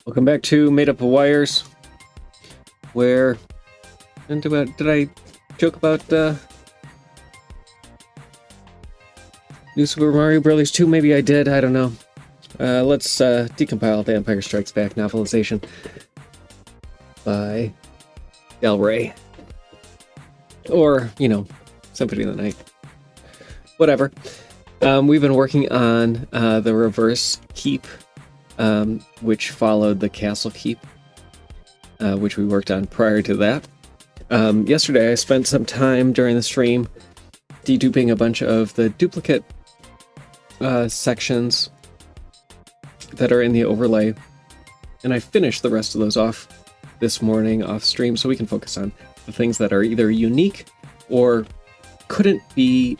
Welcome back to Made Up of Wires, where did I joke about New Super Mario Bros. 2? Maybe I did, I don't know. Let's decompile The Empire Strikes Back novelization by Del Rey. Or, you know, Symphony of the Night. Whatever. We've been working on the reverse keep, which followed the castle keep, which we worked on prior to that. Yesterday I spent some time during the stream deduping a bunch of the duplicate sections that are in the overlay, and I finished the rest of those off this morning off stream so we can focus on the things that are either unique or couldn't be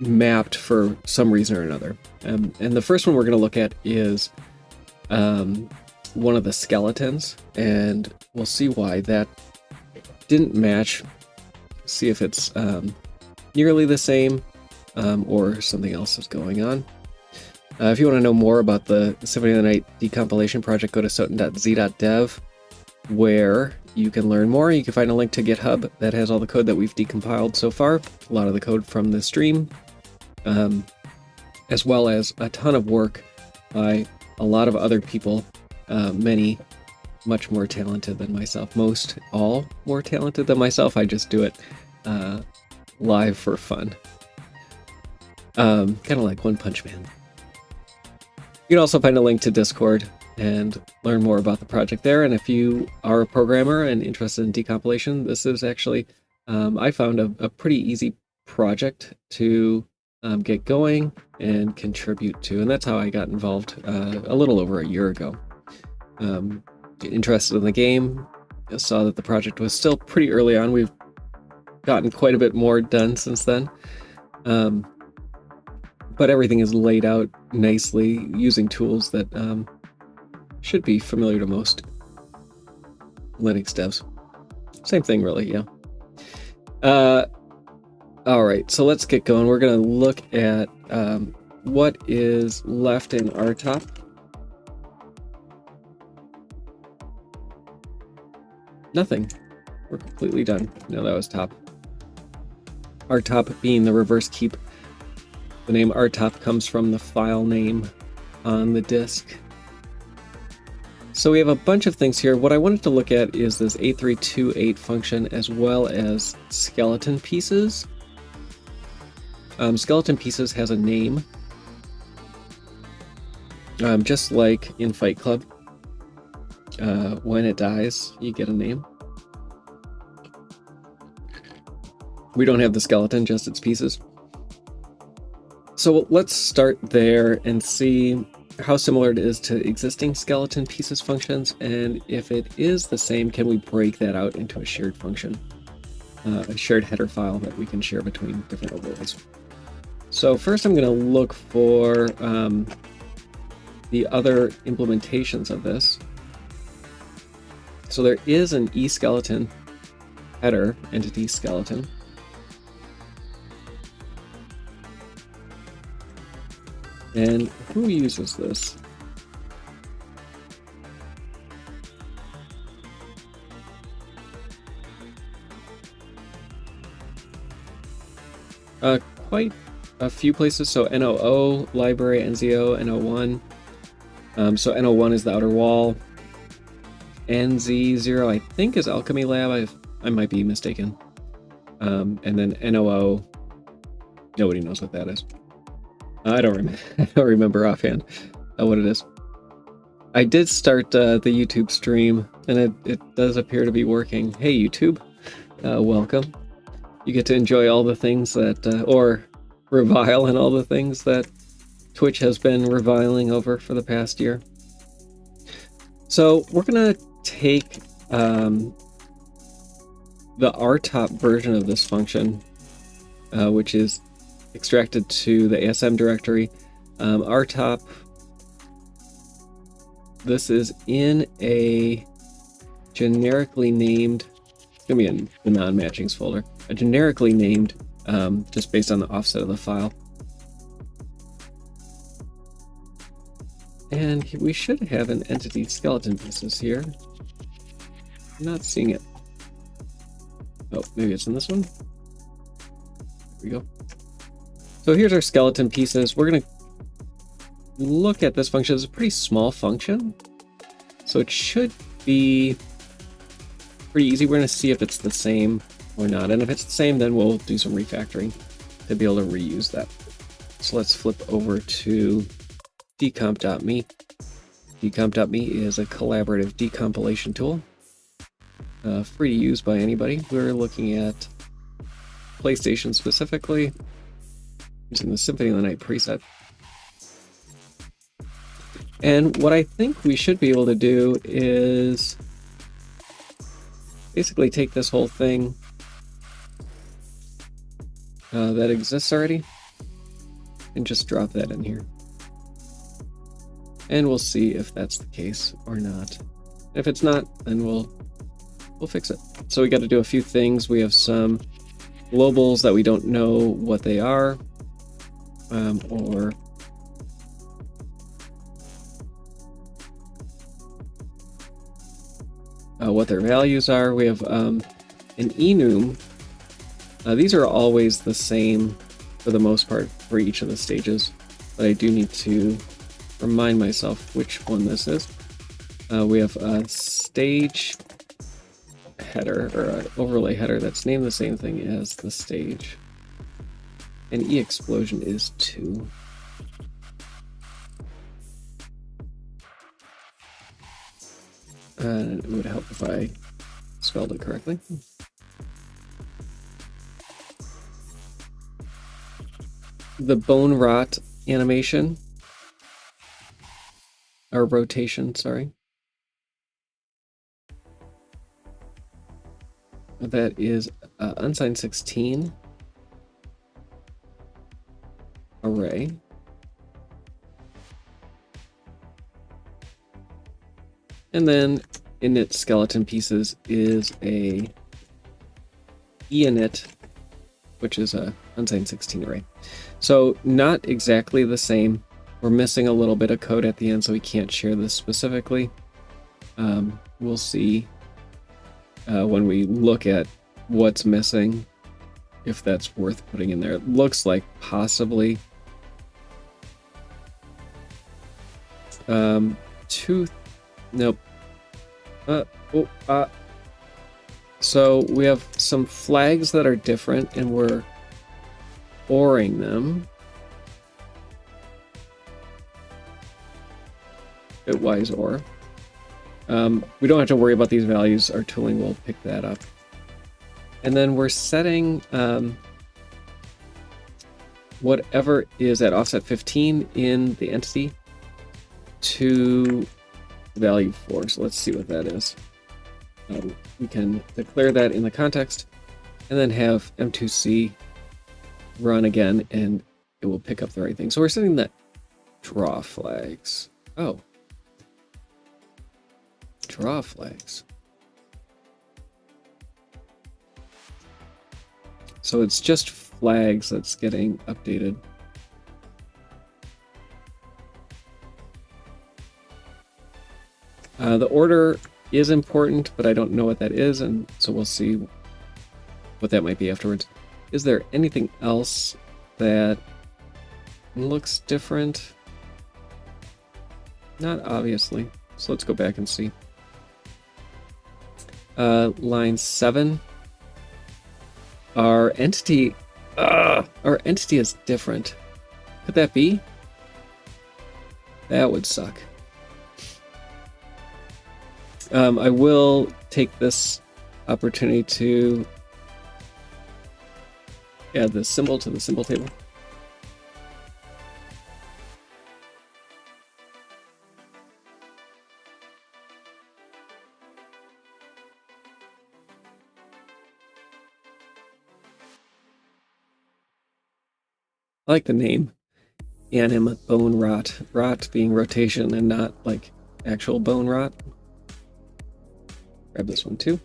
mapped for some reason or another. And the first one we're going to look at is one of the skeletons, and we'll see why that didn't match, see if it's nearly the same or something else is going on. If you want to know more about the Symphony of the Night decompilation project, go to soten.z.dev, where you can learn more. You can find a link to GitHub that has all the code that we've decompiled so far, a lot of the code from the stream, as well as a ton of work by a lot of other people, many much more talented than myself, most all more talented than myself. I just do it live for fun. Kind of like One Punch Man. You can also find a link to Discord and learn more about the project there. And if you are a programmer and interested in decompilation, this is actually, I found a pretty easy project to get going and contribute to. And that's how I got involved a little over a year ago. Interested in the game, I saw that the project was still pretty early on. We've gotten quite a bit more done since then. But everything is laid out nicely using tools that should be familiar to most Linux devs. Same thing, really, yeah. All right, so let's get going. We're going to look at what is left in RTOP. Nothing. We're completely done. No, that was top. RTOP being the reverse keep. The name RTOP comes from the file name on the disk. So we have a bunch of things here. What I wanted to look at is this A328 function as well as skeleton pieces. Skeleton pieces has a name, just like in Fight Club. When it dies, you get a name. We don't have the skeleton, just its pieces. So let's start there and see how similar it is to existing skeleton pieces functions, and if it is the same, can we break that out into a shared function, a shared header file that we can share between different overlays. So first I'm going to look for the other implementations of this. So there is an eSkeleton header, entity skeleton. And who uses this? Quite a few places. So NOO, library, NZO, NO1. So NO1 is the outer wall. NZ0, I think, is Alchemy Lab. I might be mistaken. And then NOO, nobody knows what that is. I don't remember offhand what it is. I did start the YouTube stream, and it does appear to be working. Hey, YouTube, welcome. You get to enjoy all the things that, or revile and all the things that Twitch has been reviling over for the past year. So we're going to take the RTOP version of this function, which is extracted to the ASM directory. RTOP, this is in a generically named, it's going to be in the non-matchings folder, a generically named, just based on the offset of the file. And we should have an entity skeleton pieces here. I'm not seeing it. Oh, maybe it's in this one. There we go. So here's our skeleton pieces. We're going to look at this function. It's a pretty small function, so it should be pretty easy. We're going to see if it's the same or not. And if it's the same, then we'll do some refactoring to be able to reuse that. So let's flip over to decomp.me. Decomp.me is a collaborative decompilation tool. Free to use by anybody. We're looking at PlayStation specifically, using the Symphony of the Night preset. And what I think we should be able to do is basically take this whole thing that exists already and just drop that in here. And we'll see if that's the case or not. If it's not, then we'll fix it. So we got to do a few things. We have some globals that we don't know what they are, or what their values are. We have an enum. These are always the same for the most part for each of the stages, but I do need to remind myself which one this is. We have a stage header, or an overlay header that's named the same thing as the stage. And e-explosion is 2. And it would help if I spelled it correctly. The bone rot animation, or rotation, sorry. That is unsigned 16 array. And then init skeleton pieces is a einit, which is a unsigned 16 array. So not exactly the same. We're missing a little bit of code at the end, so we can't share this specifically. We'll see when we look at what's missing, if that's worth putting in there. It looks like possibly nope. So we have some flags that are different, and we're oring them. Bitwise or. We don't have to worry about these values. Our tooling will pick that up. And then we're setting whatever is at offset 15 in the entity to value 4. So let's see what that is. We can declare that in the context and then have M2C run again, and it will pick up the right thing. So we're setting that draw flags. Oh. Draw flags. So it's just flags that's getting updated. The order is important, but I don't know what that is, and so we'll see what that might be afterwards. Is there anything else that looks different? Not obviously. So let's go back and see. Line 7. Our entity is different. Could that be? That would suck. I will take this opportunity to add the symbol to the symbol table. I like the name. Anim bone rot. Rot being rotation and not like actual bone rot. Grab this one too.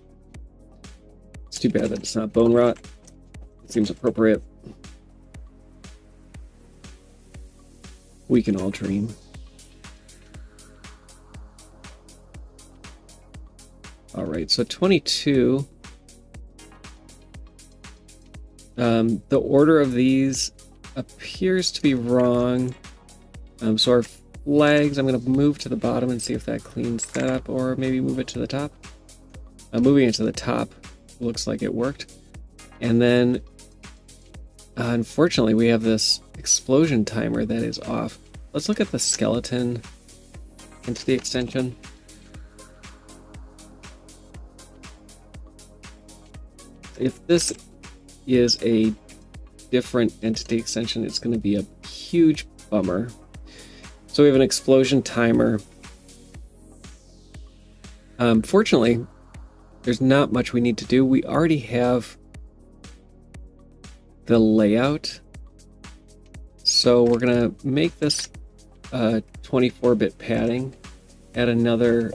It's too bad that it's not bone rot. It seems appropriate. We can all dream. All right, so 22. The order of these appears to be wrong. So our flags, I'm going to move to the bottom and see if that cleans that up, or maybe move it to the top. Moving it to the top looks like it worked. And then, unfortunately, we have this explosion timer that is off. Let's look at the skeleton entity extension. If this is a different entity extension, it's going to be a huge bummer. So we have an explosion timer. Fortunately, there's not much we need to do. We already have the layout. So we're going to make this 24-bit padding, add another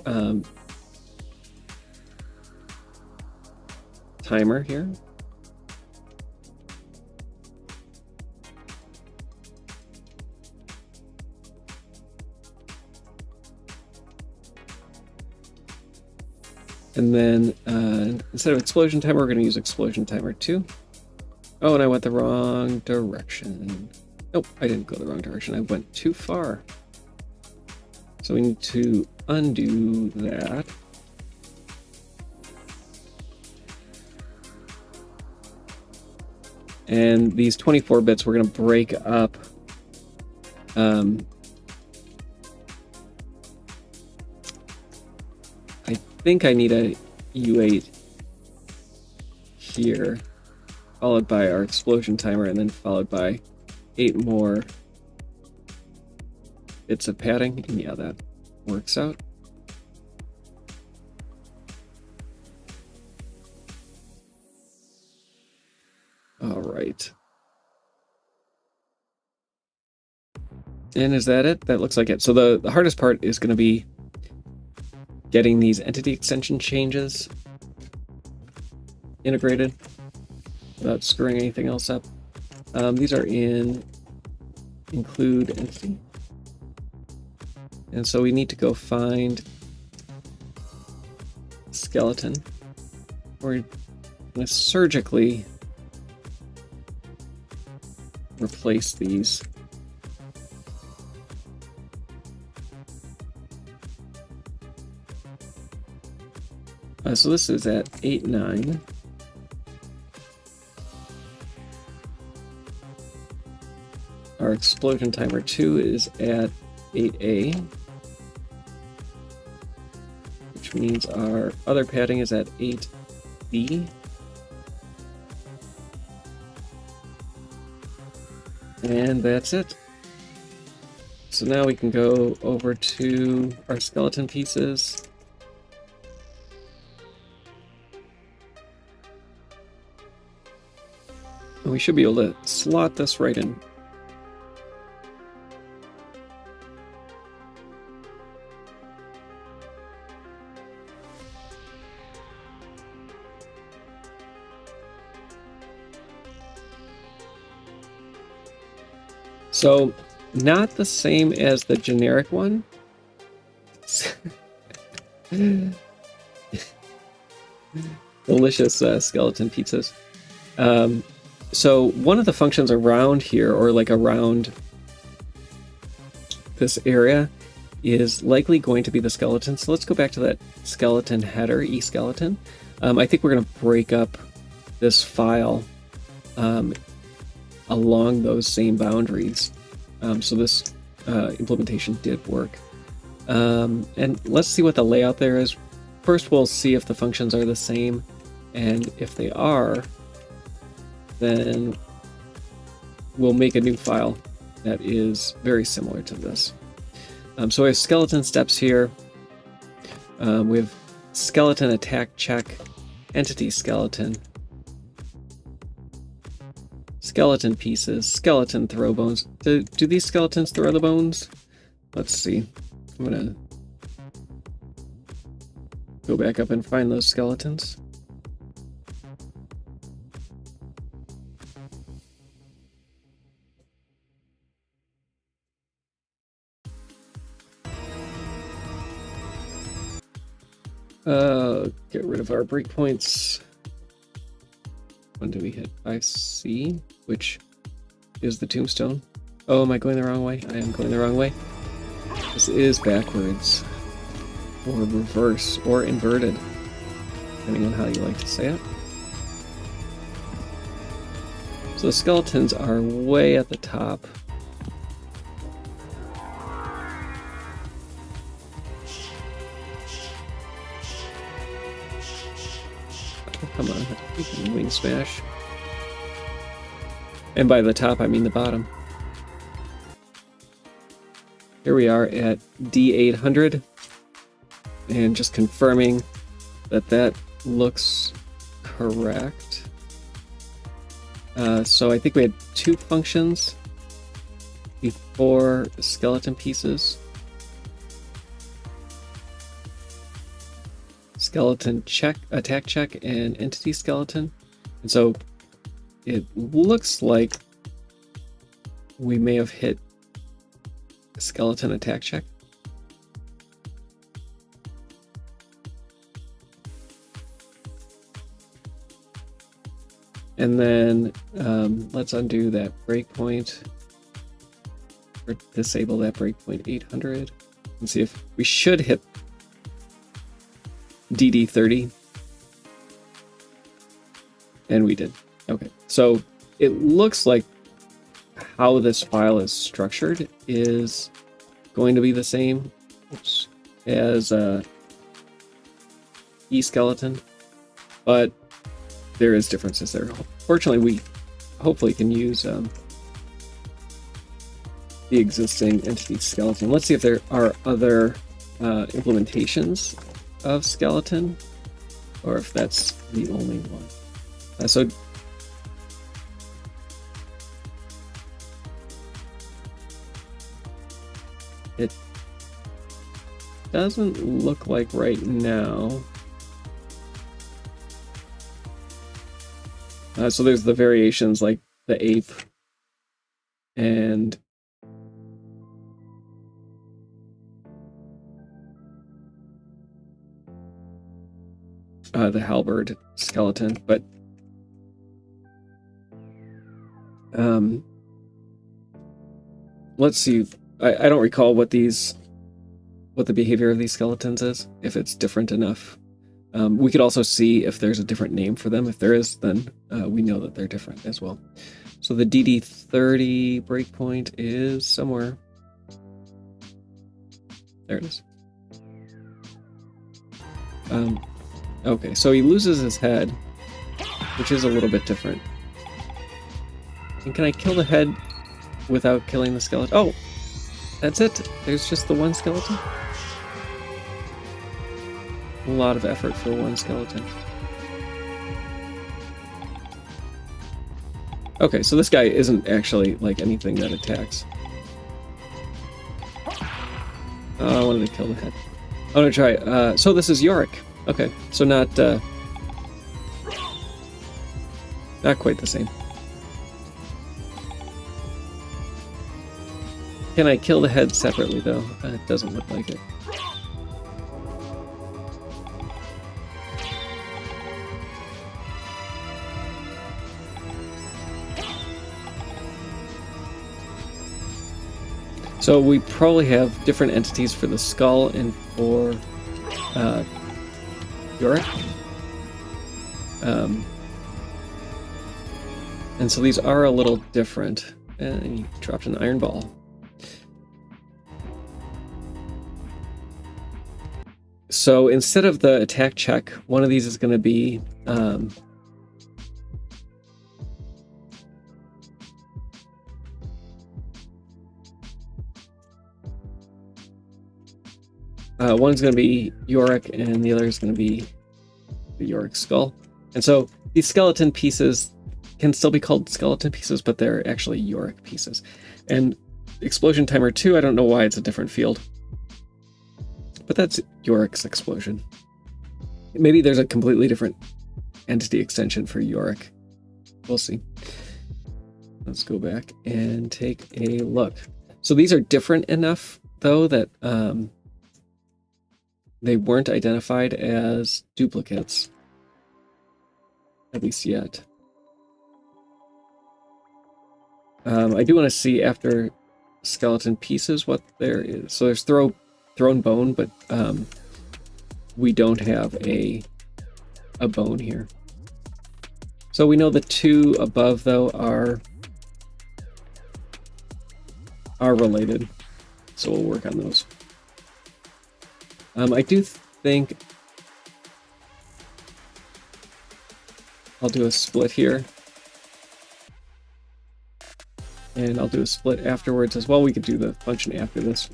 timer here. And then instead of explosion timer, we're going to use explosion timer 2. Oh, and I went the wrong direction. Nope, I didn't go the wrong direction. I went too far. So we need to undo that. And these 24 bits, we're going to break up. I think I need a U8 here, followed by our explosion timer, and then followed by 8 more bits of padding. And yeah, that works out. All right. And is that it? That looks like it. So the hardest part is going to be getting these entity extension changes integrated without screwing anything else up. These are in include entity. And so we need to go find skeleton. We're going to surgically replace these. So this is at 8.9. Our explosion timer 2 is at 8A, which means our other padding is at 8B. And that's it. So now we can go over to our skeleton pieces. And we should be able to slot this right in. So, not the same as the generic one. Delicious skeleton pizzas. So one of the functions around here, or like around this area, is likely going to be the skeleton. So let's go back to that skeleton header, eSkeleton. I think we're going to break up this file along those same boundaries. So this implementation did work. And let's see what the layout there is. First, we'll see if the functions are the same. And if they are, then we'll make a new file that is very similar to this. So we have skeleton steps here. We have skeleton attack check, entity skeleton, skeleton pieces, skeleton throw bones. Do these skeletons throw the bones? Let's see. I'm gonna go back up and find those skeletons. Get rid of our breakpoints. When do we hit 5C, which is the tombstone? Oh, am I going the wrong way? I am going the wrong way. This is backwards, or reverse, or inverted, depending on how you like to say it. So the skeletons are way at the top. Oh, come on, we can wing smash. And by the top, I mean the bottom. Here we are at D800, and just confirming that that looks correct. So I think we had 2 functions before skeleton pieces. Skeleton check, attack check, and entity skeleton. And so it looks like we may have hit skeleton attack check. And then let's undo that breakpoint, or disable that breakpoint 800, and see if we should hit DD30. And we did. Okay, so it looks like how this file is structured is going to be the same as E-skeleton, but there is differences there. Fortunately, we hopefully can use the existing entity skeleton. Let's see if there are other implementations of skeleton, or if that's the only one. So it doesn't look like right now. So there's the variations like the ape and the halberd skeleton, but let's see. I don't recall what the behavior of these skeletons is, if it's different enough. We could also see if there's a different name for them. If there is, then we know that they're different as well. So the DD30 breakpoint is somewhere. There it is. Okay, so he loses his head, which is a little bit different. And can I kill the head without killing the skeleton? Oh, that's it. There's just the one skeleton. A lot of effort for one skeleton. Okay, so this guy isn't actually like anything that attacks. Oh, I wanted to kill the head. I'm gonna try. So this is Yorick. Okay, so not quite the same. Can I kill the head separately though? It doesn't look like it. So we probably have different entities for the skull and for Yorick. And so these are a little different. And you dropped an iron ball. So instead of the attack check, one of these is going to be one's going to be Yorick, and the other is going to be the Yorick skull. And so these skeleton pieces can still be called skeleton pieces, but they're actually Yorick pieces. And Explosion Timer 2, I don't know why it's a different field, but that's Yorick's explosion. Maybe there's a completely different entity extension for Yorick. We'll see. Let's go back and take a look. So these are different enough, though, that they weren't identified as duplicates, at least yet. I do want to see after skeleton pieces what there is. So there's thrown bone, but we don't have a bone here. So we know the two above though are related, so we'll work on those. I do think I'll do a split here. And I'll do a split afterwards as well. We could do the function after this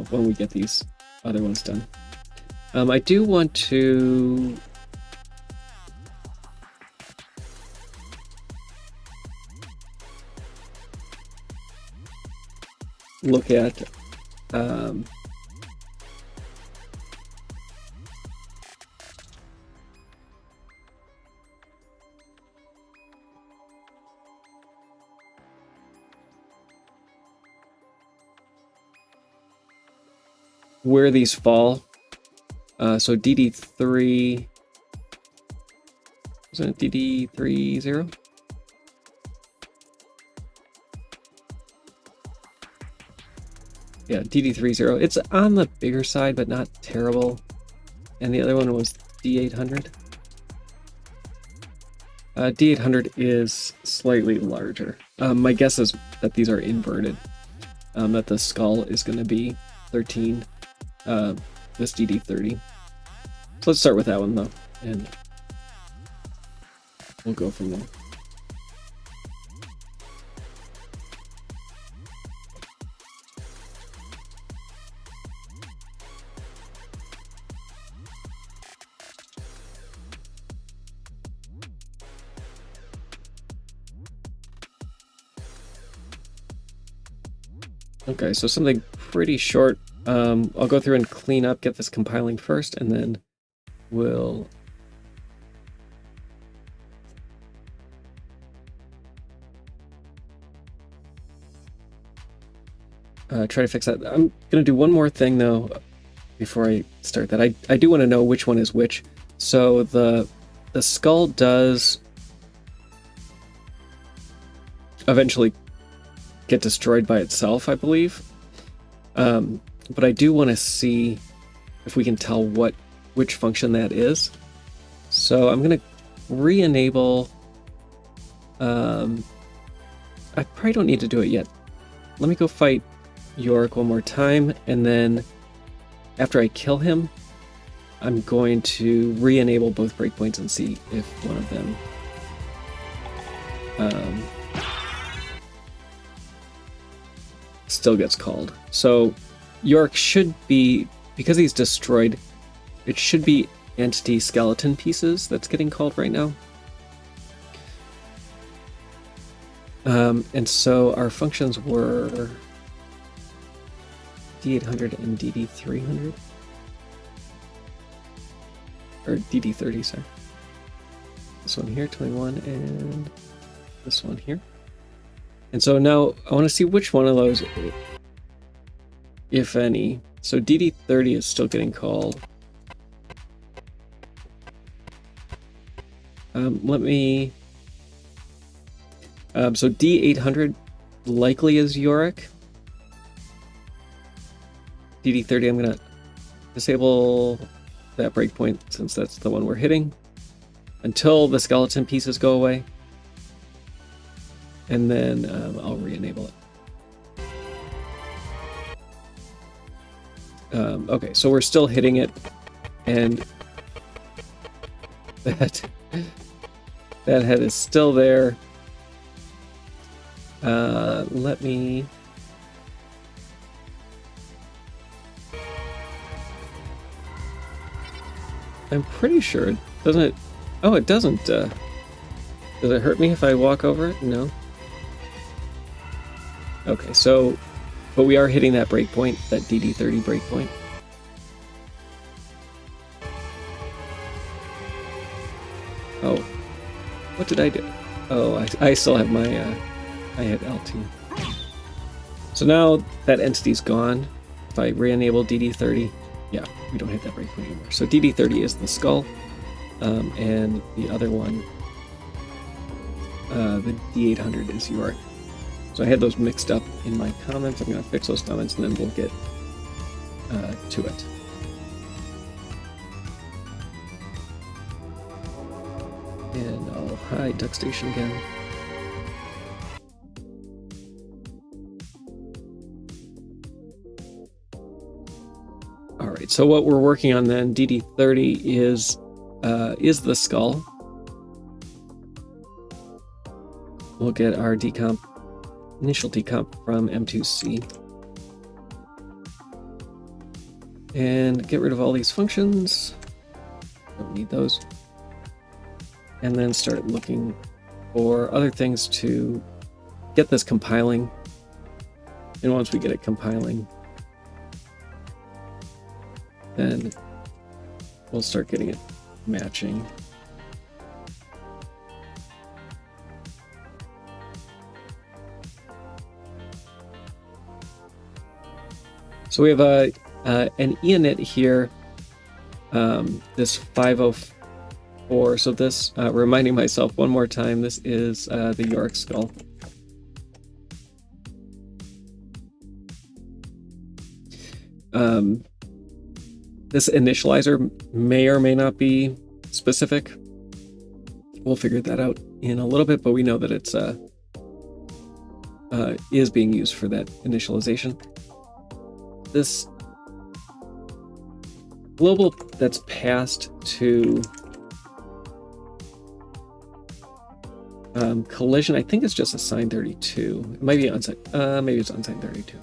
when we get these other ones done. I do want to look at where these fall. So DD3, isn't it DD30? Yeah, DD30. It's on the bigger side, but not terrible. And the other one was D800. D800 is slightly larger. My guess is that these are inverted. That the skull is going to be 13. This DD30. So let's start with that one though, and we'll go from there. Okay, so something pretty short. I'll go through and clean up, get this compiling first, and then we'll try to fix that. I'm going to do one more thing though before I start that. I do want to know which one is which. So the skull does eventually get destroyed by itself, I believe. But I do want to see if we can tell which function that is. So I'm going to re-enable. I probably don't need to do it yet. Let me go fight Yorick one more time, and then after I kill him, I'm going to re-enable both breakpoints and see if one of them still gets called. So Yorick should be, because he's destroyed, it should be entity skeleton pieces that's getting called right now. And so our functions were D800 and DD300. Or DD30, sorry. This one here, 21, and this one here. And so now I want to see which one of those, if any. So DD30 is still getting called. Let me... so D800 likely is Yorick. DD30, I'm going to disable that breakpoint since that's the one we're hitting until the skeleton pieces go away. And then I'll re-enable it. Okay, so we're still hitting it, and that head is still there. Let me... I'm pretty sure it doesn't... Oh, it doesn't. Does it hurt me if I walk over it? No. Okay, so... But we are hitting that breakpoint, that DD30 breakpoint. Oh. What did I do? Oh, I still have my... I hit LT. So now that entity's gone. If I re-enable DD30, Yeah, we don't hit that breakpoint anymore. So DD30 is the skull, and the other one, the D800 is York. So I had those mixed up in my comments. I'm going to fix those comments, and then we'll get to it. And I'll hide Duck Station again. All right, so what we're working on then, DD30 is the skull. We'll get our initial decomp from M2C. And get rid of all these functions. Don't need those. And then start looking for other things to get this compiling. And once we get it compiling, then we'll start getting it matching. So we have an init here, this 504. So this, reminding myself one more time, this is the York skull. This initializer may or may not be specific. We'll figure that out in a little bit, but we know that it's is being used for that initialization. This global that's passed to collision, I think it's just assigned 32. It might be unsigned. Maybe it's unsigned 32.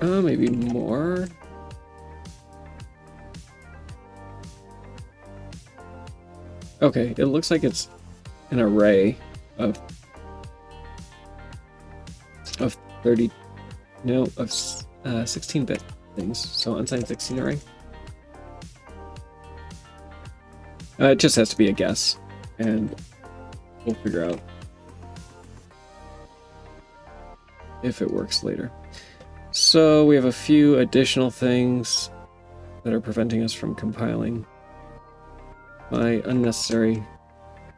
Maybe more. Okay, it looks like it's an array of 30, no, of 16-bit things. So unsigned 16 array. It just has to be a guess, and we'll figure out if it works later. So we have a few additional things that are preventing us from compiling. My unnecessary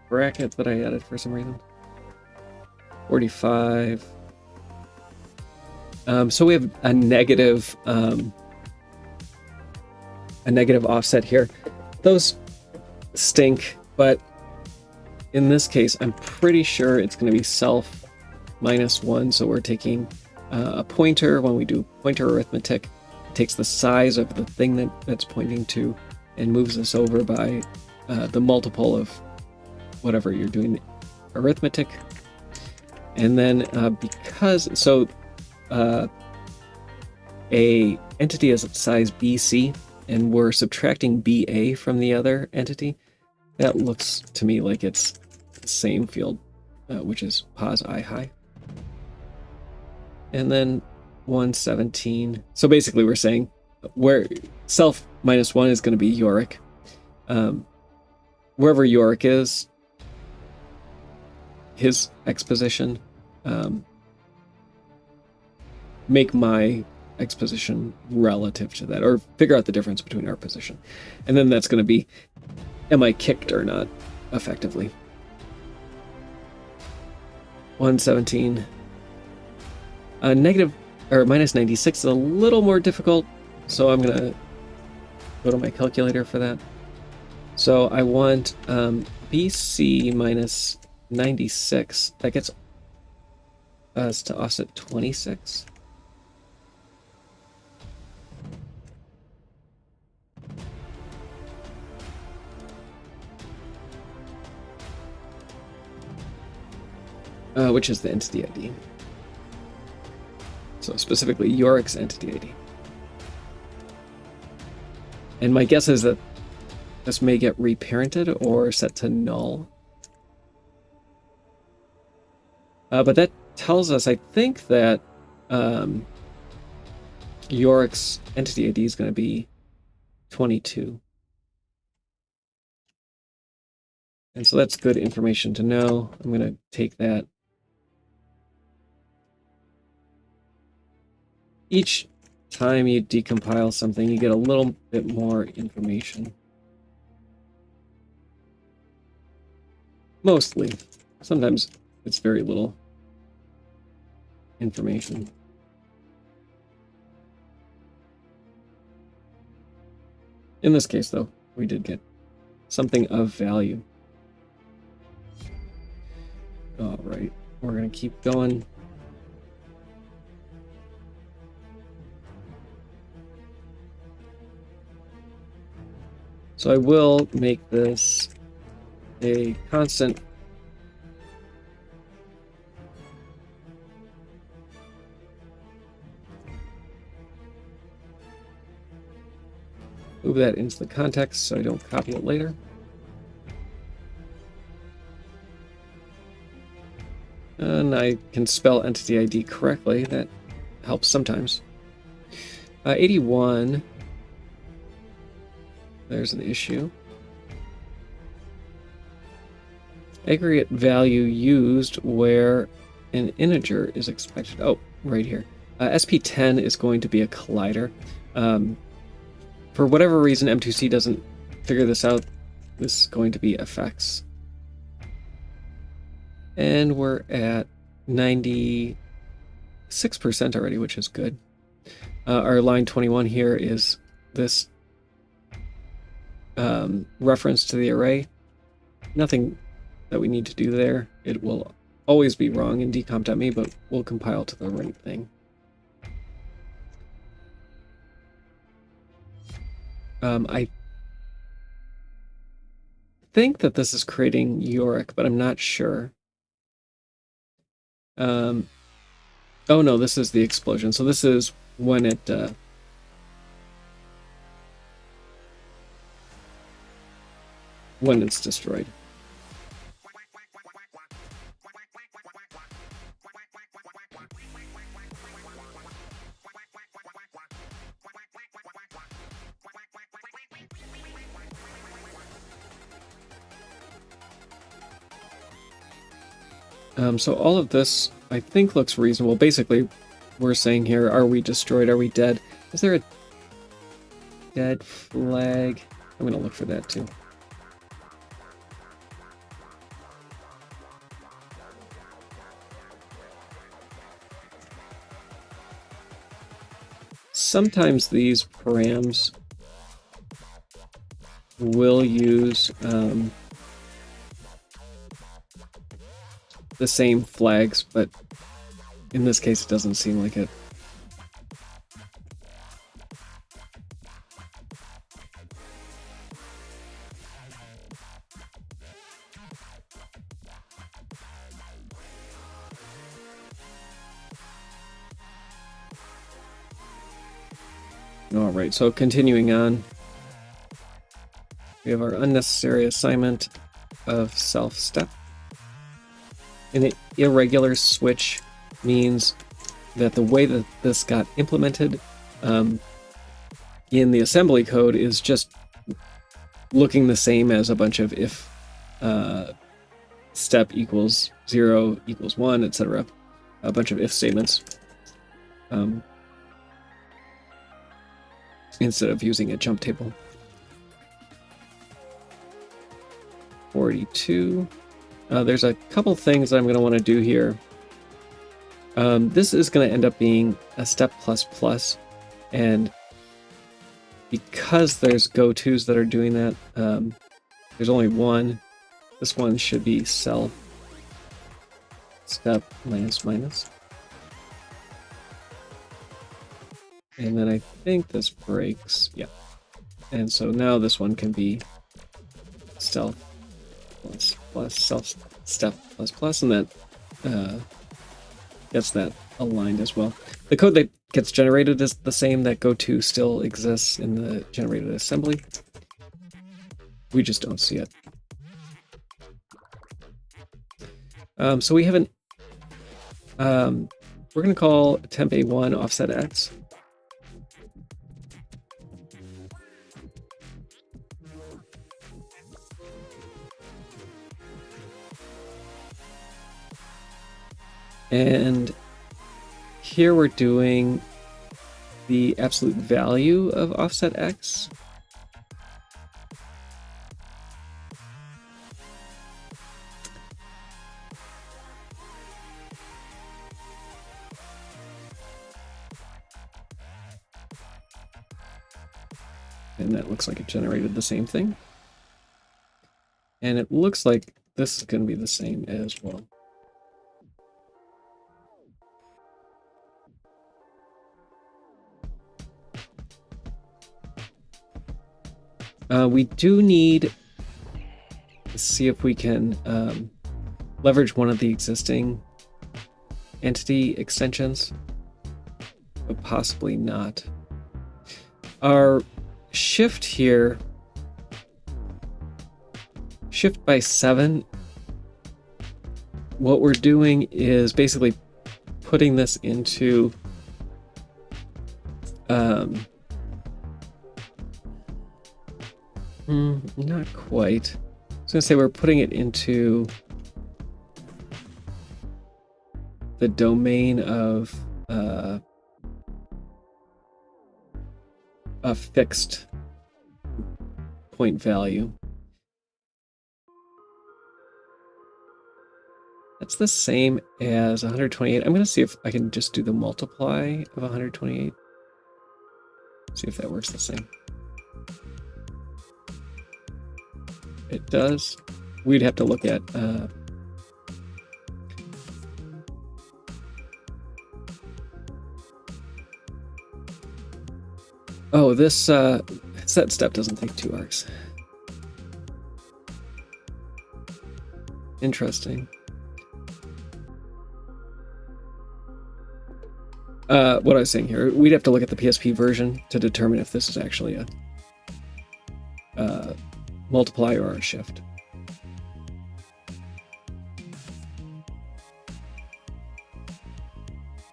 bracket that I added for some reason. 45. So we have a negative offset here. Those stink, but in this case, I'm pretty sure it's going to be self -1. So we're taking a pointer. When we do pointer arithmetic, it takes the size of the thing that's pointing to and moves us over by the multiple of whatever you're doing arithmetic. And then because a entity is size BC and we're subtracting BA from the other entity, that looks to me like it's the same field, which is pos I high. And then 117. So basically we're saying where self -1 is going to be Yorick. Wherever Yorick is, his exposition, make my exposition relative to that, or figure out the difference between our position. And then that's going to be, am I kicked or not, effectively. 117. Negative or -96 is a little more difficult, so I'm going to go to my calculator for that. So I want BC -96. That gets us to offset 26. Which is the entity ID. So specifically Yorick's entity ID. And my guess is that this may get reparented or set to null. But that tells us, I think, that Yorick's entity ID is going to be 22. And so that's good information to know. I'm going to take that each time you decompile something, you get a little bit more information. Mostly. Sometimes it's very little information. In this case, though, we did get something of value. All right, we're going to keep going. So I will make this a constant. Move that into the context so I don't copy it later. And I can spell entity ID correctly. That helps sometimes. 81. There's an issue. Aggregate value used where an integer is expected. Oh, right here. SP10 is going to be a collider. For whatever reason, M2C doesn't figure this out. This is going to be effects. And we're at 96% already, which is good. Our line 21 here is this reference to the array. Nothing that we need to do there. It will always be wrong in decomp.me, but we'll compile to the right thing. I think that this is creating Yorick, but I'm not sure. Oh no, this is the explosion. So this is when it when it's destroyed. So all of this, I think, looks reasonable. Basically, we're saying here, are we destroyed? Are we dead? Is there a dead flag? I'm going to look for that too. Sometimes these params will use the same flags, but in this case it doesn't seem like it. Alright, so continuing on, we have our unnecessary assignment of self-step. An irregular switch means that the way that this got implemented in the assembly code is just looking the same as a bunch of if step equals 0 equals 1, etc. A bunch of if statements. Instead of using a jump table. 42. There's a couple things that I'm going to want to do here. This is going to end up being a step ++, and because there's go-tos that are doing that, there's only one. This one should be self step minus. And then I think this breaks, yeah. And so now this one can be stealth plus self step plus, and that gets that aligned as well. The code that gets generated is the same. That goto still exists in the generated assembly. We just don't see it. So we have an we're going to call temp A1 offset X. And here we're doing the absolute value of offset X. And that looks like it generated the same thing. And it looks like this is going to be the same as well. We do need to see if we can leverage one of the existing entity extensions, but possibly not. Our shift here, shift by 7, what we're doing is basically putting this into not quite. I was gonna say we're putting it into the domain of a fixed point value. That's the same as 128. I'm gonna see if I can just do the multiply of 128. See if that works the same. It does. We'd have to look at oh, this set step doesn't take 2 arcs. Interesting. What I was saying here, we'd have to look at the PSP version to determine if this is actually a multiply or a shift.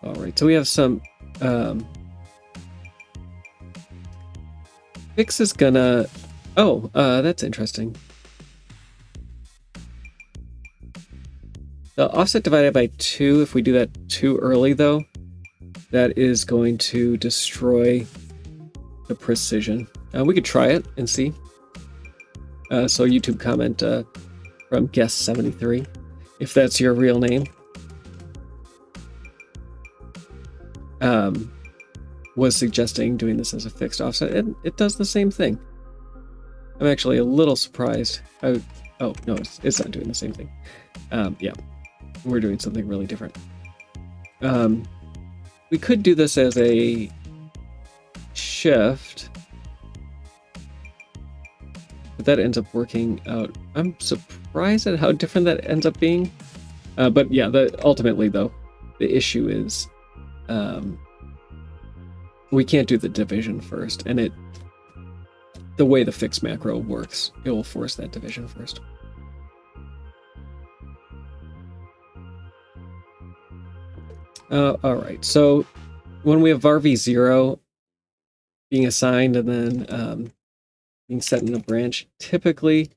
All right, so we have some fix is gonna, that's interesting. The offset divided by 2, if we do that too early though, that is going to destroy the precision. We could try it and see. So YouTube comment from Guest73, if that's your real name, was suggesting doing this as a fixed offset, and it does the same thing. I'm actually a little surprised. Oh no, it's not doing the same thing. Yeah, we're doing something really different. We could do this as a shift, but that ends up working out. I'm surprised at how different that ends up being. But yeah, ultimately though, the issue is we can't do the division first, and the way the fix macro works, it will force that division first. All right, so when we have varv0 being assigned and then being set in a branch, typically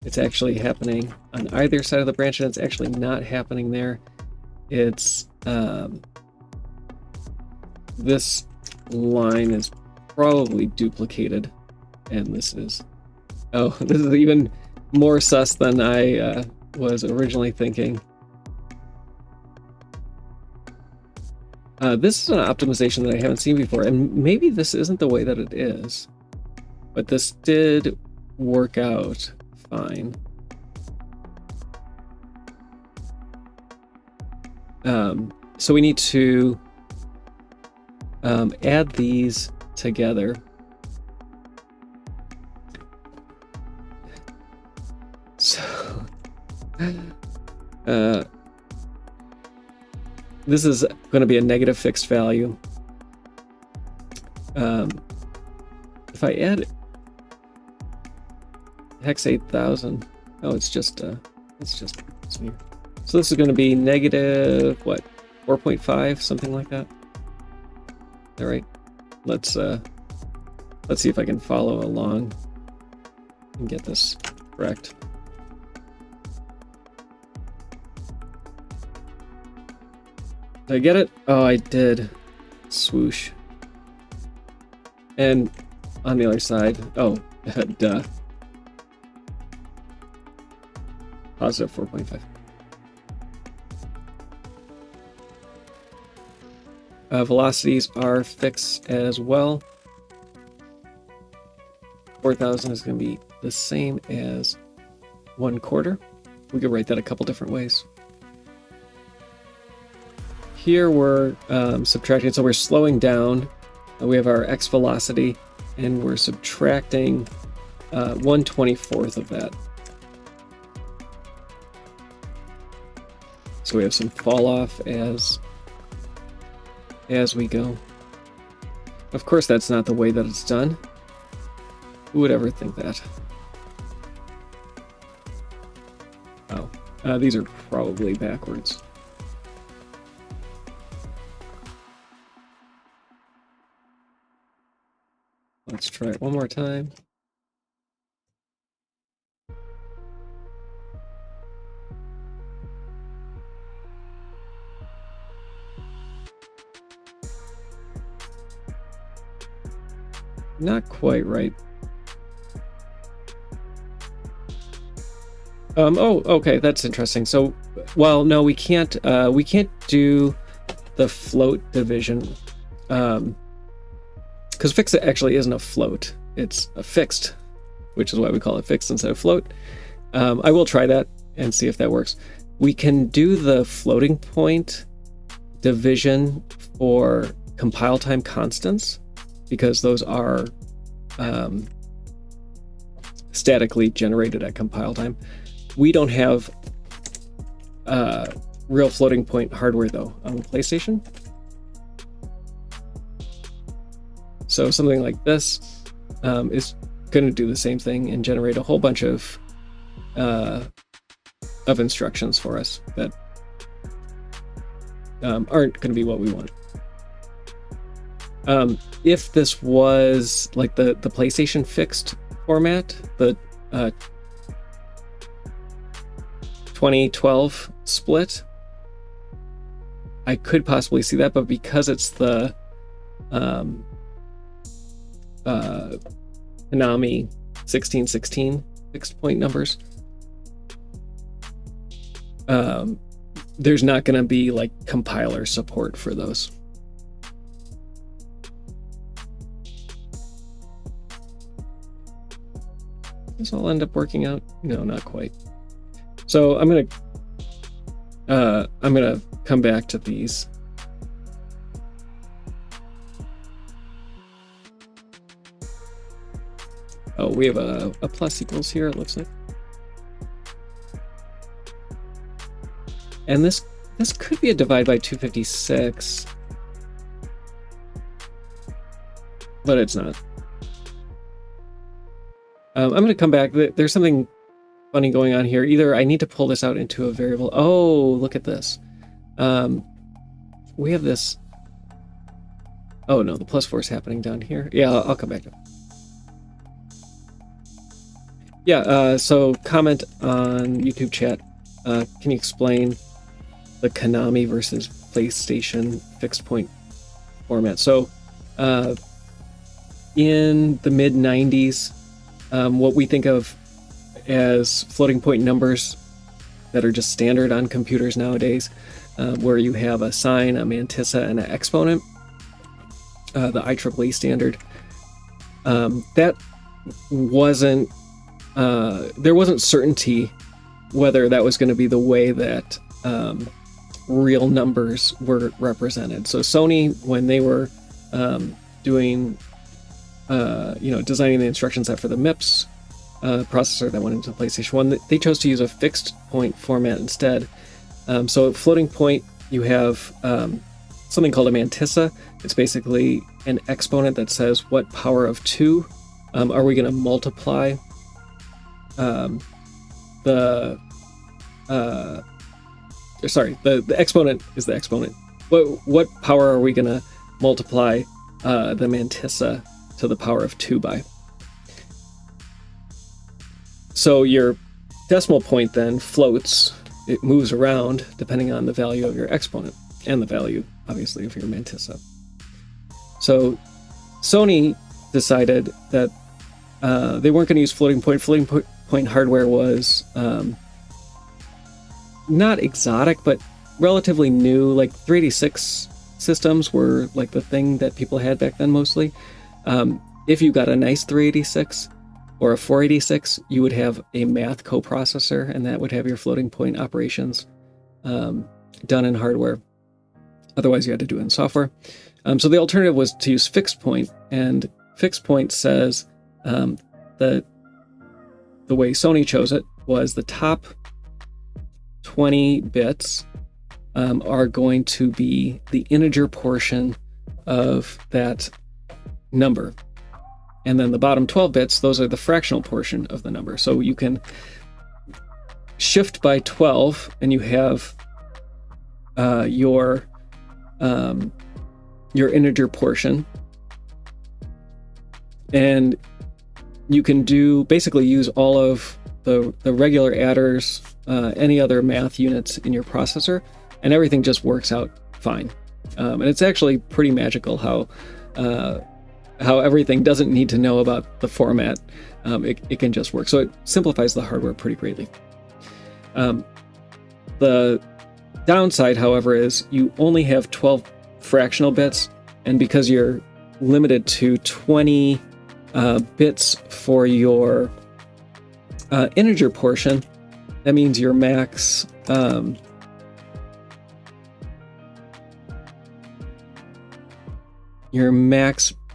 it's actually happening on either side of the branch, and it's actually not happening there. It's this line is probably duplicated, and this is even more sus than I was originally thinking. This is an optimization that I haven't seen before, and maybe this isn't the way that it is, but this did work out fine. So we need to add these together. So this is going to be a negative fixed value. If I add hex 8000, it's just here. So this is going to be negative what, 4.5, something like that. All right, let's see if I can follow along and get this correct. Did I get it? Oh, I did. Swoosh. And on the other side, oh, duh. Positive 4.5. Velocities are fixed as well. 4,000 is going to be the same as 1/4. We could write that a couple different ways. Here we're subtracting, so we're slowing down. We have our x velocity, and we're subtracting 1/24 of that. So we have some fall off as we go. Of course, that's not the way that it's done. Who would ever think that? Oh, these are probably backwards. Let's try it one more time. Not quite right. Oh, okay, that's interesting. So, well, no, we can't do the float division, because fixed actually isn't a float; it's a fixed, which is why we call it fixed instead of float. I will try that and see if that works. We can do the floating point division for compile time constants, because those are statically generated at compile time. We don't have real floating point hardware though on the PlayStation. So something like this is going to do the same thing and generate a whole bunch of instructions for us that aren't going to be what we want. If this was like the PlayStation fixed format, the 2012 split, I could possibly see that, but because it's the Konami 1616 fixed point numbers, there's not going to be like compiler support for those. This all end up working out? No, not quite. So I'm gonna come back to these. Oh, we have a plus equals here, it looks like. And this could be a divide by 256, but it's not. I'm going to come back. There's something funny going on here. Either I need to pull this out into a variable. Oh, look at this. We have this. Oh no, the +4 is happening down here. Yeah, I'll come back to it. Yeah, so comment on YouTube chat. Can you explain the Konami versus PlayStation fixed point format? So in the mid 90s, what we think of as floating point numbers that are just standard on computers nowadays, where you have a sine, a mantissa, and an exponent, the IEEE standard, that wasn't, there wasn't certainty whether that was going to be the way that real numbers were represented. So Sony, when they were doing designing the instruction set for the MIPS processor that went into the PlayStation 1, they chose to use a fixed point format instead. So at floating point, you have something called a mantissa. It's basically an exponent that says what power of 2 are we going to multiply the exponent is the exponent. What power are we going to multiply the mantissa to the power of 2 by? So your decimal point then floats. It moves around depending on the value of your exponent and the value, obviously, of your mantissa. So Sony decided that they weren't going to use floating point. Floating point hardware was not exotic, but relatively new. Like 386 systems were like the thing that people had back then mostly. If you got a nice 386 or a 486, you would have a math coprocessor, and that would have your floating point operations done in hardware. Otherwise, you had to do it in software. So the alternative was to use fixed point, and fixed point says the way Sony chose it was the top 20 bits are going to be the integer portion of that number. And then the bottom 12 bits, those are the fractional portion of the number. So you can shift by 12 and you have your integer portion. And you can basically use all of the regular adders, any other math units in your processor, and everything just works out fine. And it's actually pretty magical how everything doesn't need to know about the format. It can just work. So it simplifies the hardware pretty greatly. The downside, however, is you only have 12 fractional bits, and because you're limited to 20 bits for your integer portion, that means your max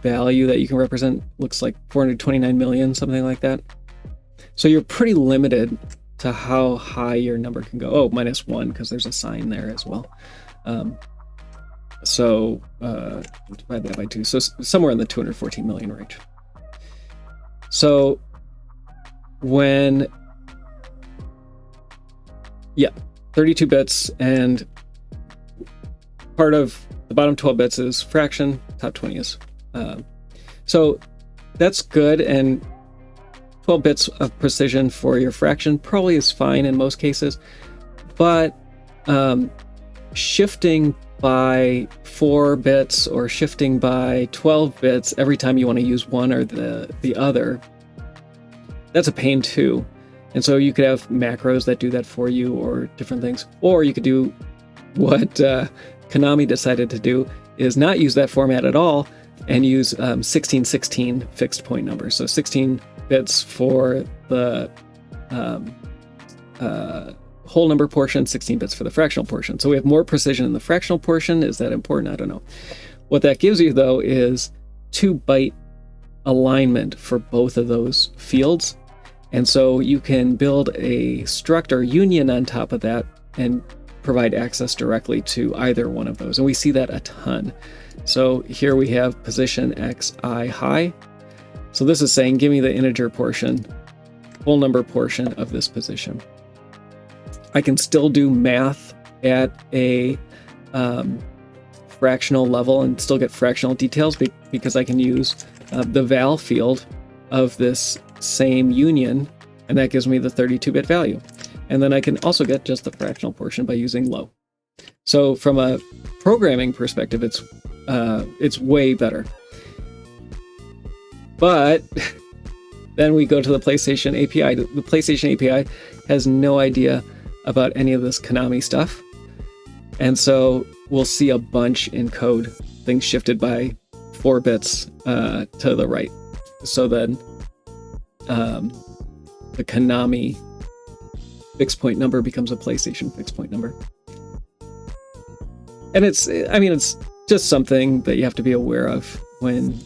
value that you can represent looks like 429 million, something like that. So you're pretty limited to how high your number can go. Oh, -1, because there's a sign there as well. So divide that by 2. So somewhere in the 214 million range. So 32 bits, and part of the bottom 12 bits is fraction, top 20 is. So that's good, and 12 bits of precision for your fraction probably is fine in most cases, but shifting by 4 bits or shifting by 12 bits every time you want to use one or the other, that's a pain too. And so you could have macros that do that for you, or different things. Or you could do what Konami decided to do, is not use that format at all and use 1616 fixed point numbers. So 16 bits for the whole number portion, 16 bits for the fractional portion. So we have more precision in the fractional portion. Is that important? I don't know. What that gives you, though, is 2-byte alignment for both of those fields. And so you can build a struct or union on top of that and provide access directly to either one of those. And we see that a ton. So here we have position xi high. So this is saying, give me the integer portion, whole number portion of this position. I can still do math at a fractional level and still get fractional details because I can use the val field of this same union, and that gives me the 32-bit value. And then I can also get just the fractional portion by using low. So from a programming perspective, it's way better. But then we go to the PlayStation API. The PlayStation API has no idea about any of this Konami stuff. And so we'll see a bunch in code, things shifted by 4 bits to the right. So then the Konami fixed point number becomes a PlayStation fixed point number. And it's just something that you have to be aware of when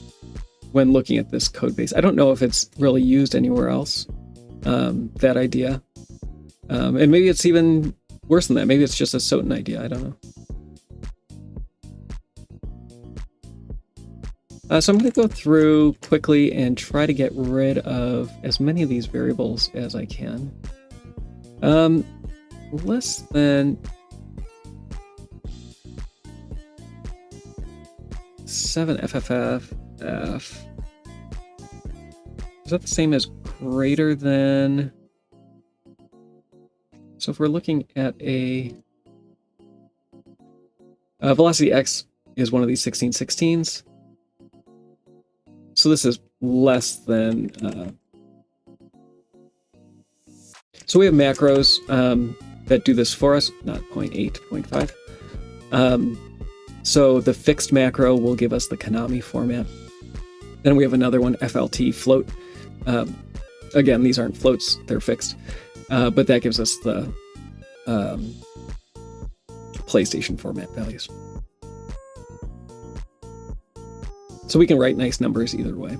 looking at this code base. I don't know if it's really used anywhere else, that idea. And maybe it's even worse than that. Maybe it's just a Soten idea. I don't know. So I'm going to go through quickly and try to get rid of as many of these variables as I can. Less than 7 FFF. Is that the same as greater than? So if we're looking at a velocity x is one of these 1616s. So this is less than... So we have macros that do this for us, not 0.8, 0.5. So the fixed macro will give us the Konami format. Then we have another one, FLT, float. Again, these aren't floats, they're fixed. But that gives us the PlayStation format values. So we can write nice numbers either way.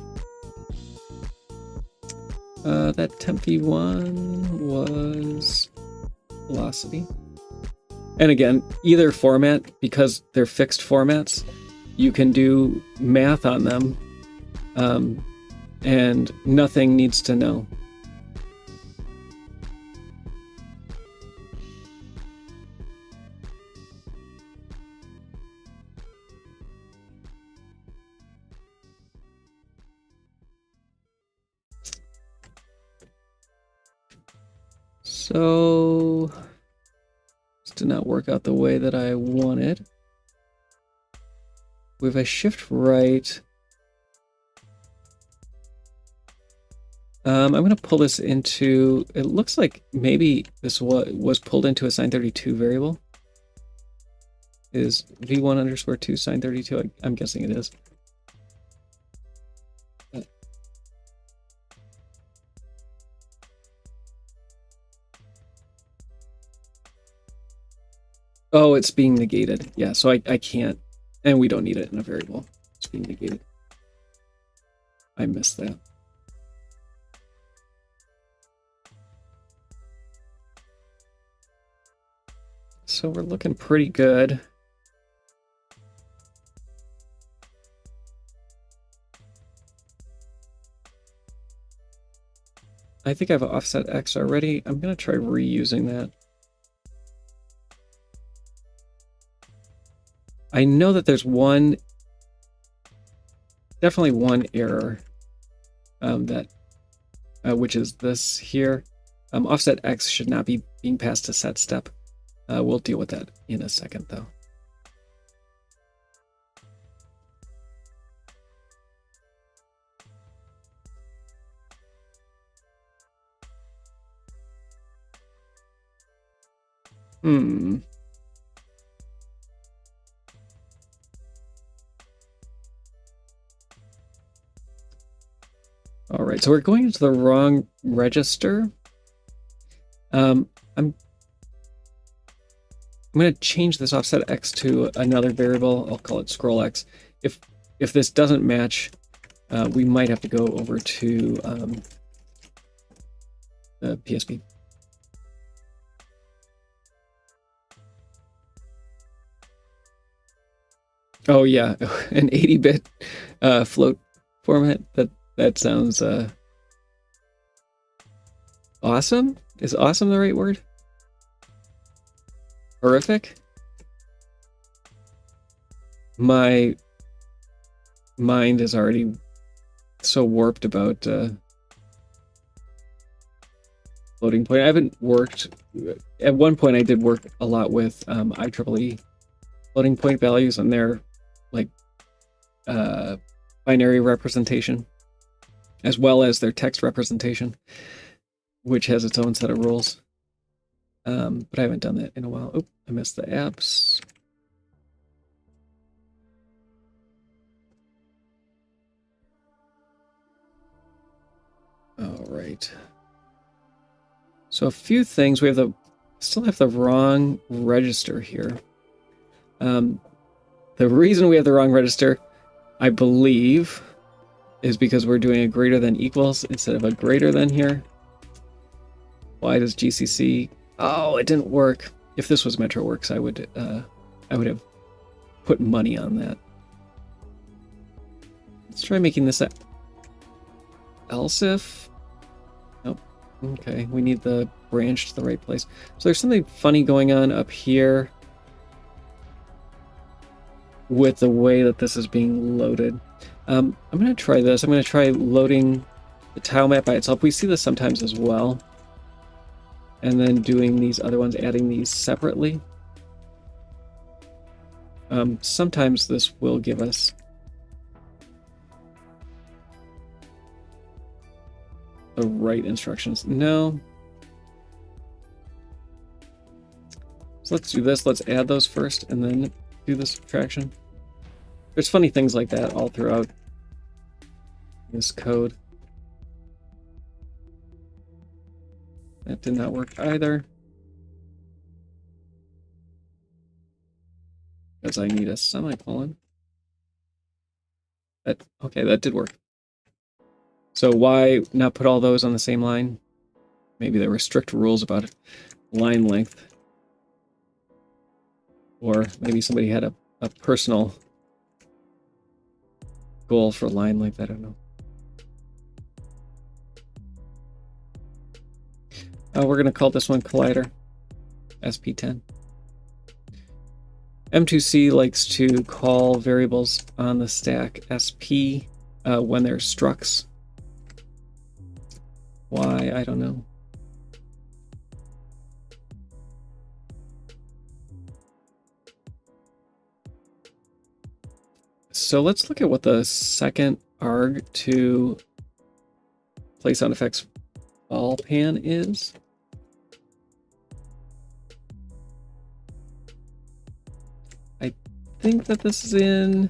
That temp v1 was velocity. And again, either format, because they're fixed formats, you can do math on them, and nothing needs to know. So, this did not work out the way that I wanted. If I shift right, I'm going to pull this into, it looks like maybe this was pulled into a sine32 variable. Is v1 underscore 2 sine32? I'm guessing it is. Oh, it's being negated. Yeah, so I can't, and we don't need it in a variable. It's being negated. I missed that. So we're looking pretty good. I think I have an offset X already. I'm going to try reusing that. I know that there's definitely one error which is this here. Offset X should not be being passed to set step. We'll deal with that in a second, though. All right, so we're going into the wrong register. I'm going to change this offset X to another variable. I'll call it scroll X. If this doesn't match, we might have to go over to the PSP. Oh yeah, an 80-bit float format. That sounds awesome. Is awesome the right word? Horrific? My mind is already so warped about floating point. I haven't worked... At one point I did work a lot with IEEE floating point values and their like binary representation, as well as their text representation, which has its own set of rules. But I haven't done that in a while. Oh, I missed the apps. All right. So a few things. We have still have the wrong register here. The reason we have the wrong register, I believe, is because we're doing a greater than equals instead of a greater than here. Why does GCC? Oh, it didn't work. If this was MetroWorks, I would have put money on that. Let's try making this else if. Nope. Okay, we need the branch to the right place. So there's something funny going on up here with the way that this is being loaded. I'm going to try this. I'm going to try loading the tile map by itself. We see this sometimes as well. And then doing these other ones, adding these separately. Sometimes this will give us the right instructions. No. So let's do this. Let's add those first and then do the subtraction. There's funny things like that all throughout this code. That did not work either. Because I need a semicolon. Okay, that did work. So why not put all those on the same line? Maybe there were strict rules about line length. Or maybe somebody had a personal goal for line length, I don't know. We're going to call this one Collider, SP10. M2C likes to call variables on the stack SP when they're structs. Why? I don't know. So let's look at what the second arg to play sound effects all pan is. I think that this is in,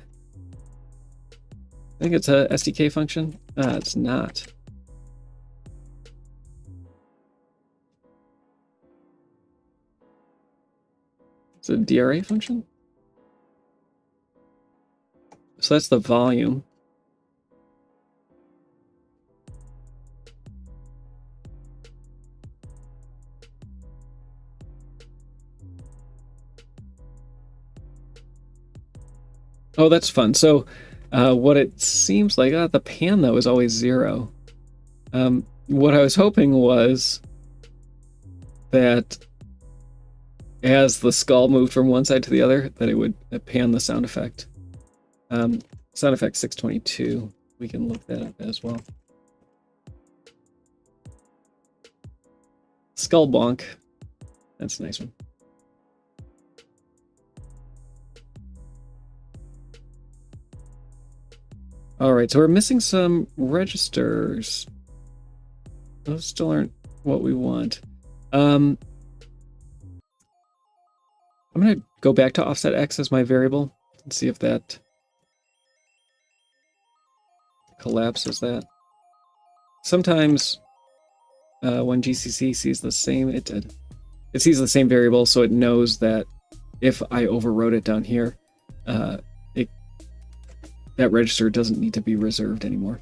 I think it's a SDK function. It's not. It's a DRA function. So that's the volume. Oh, that's fun. So what it seems like, the pan though is always 0. What I was hoping was that as the skull moved from one side to the other, that it would pan the sound effect. Sound effect 622, we can look that up as well. Skull bonk, that's a nice one. All right, so we're missing some registers. Those still aren't what we want. I'm going to go back to offset X as my variable and see if that collapses that. Sometimes when GCC sees the same, it sees the same variable, so it knows that if I overwrote it down here, that register doesn't need to be reserved anymore.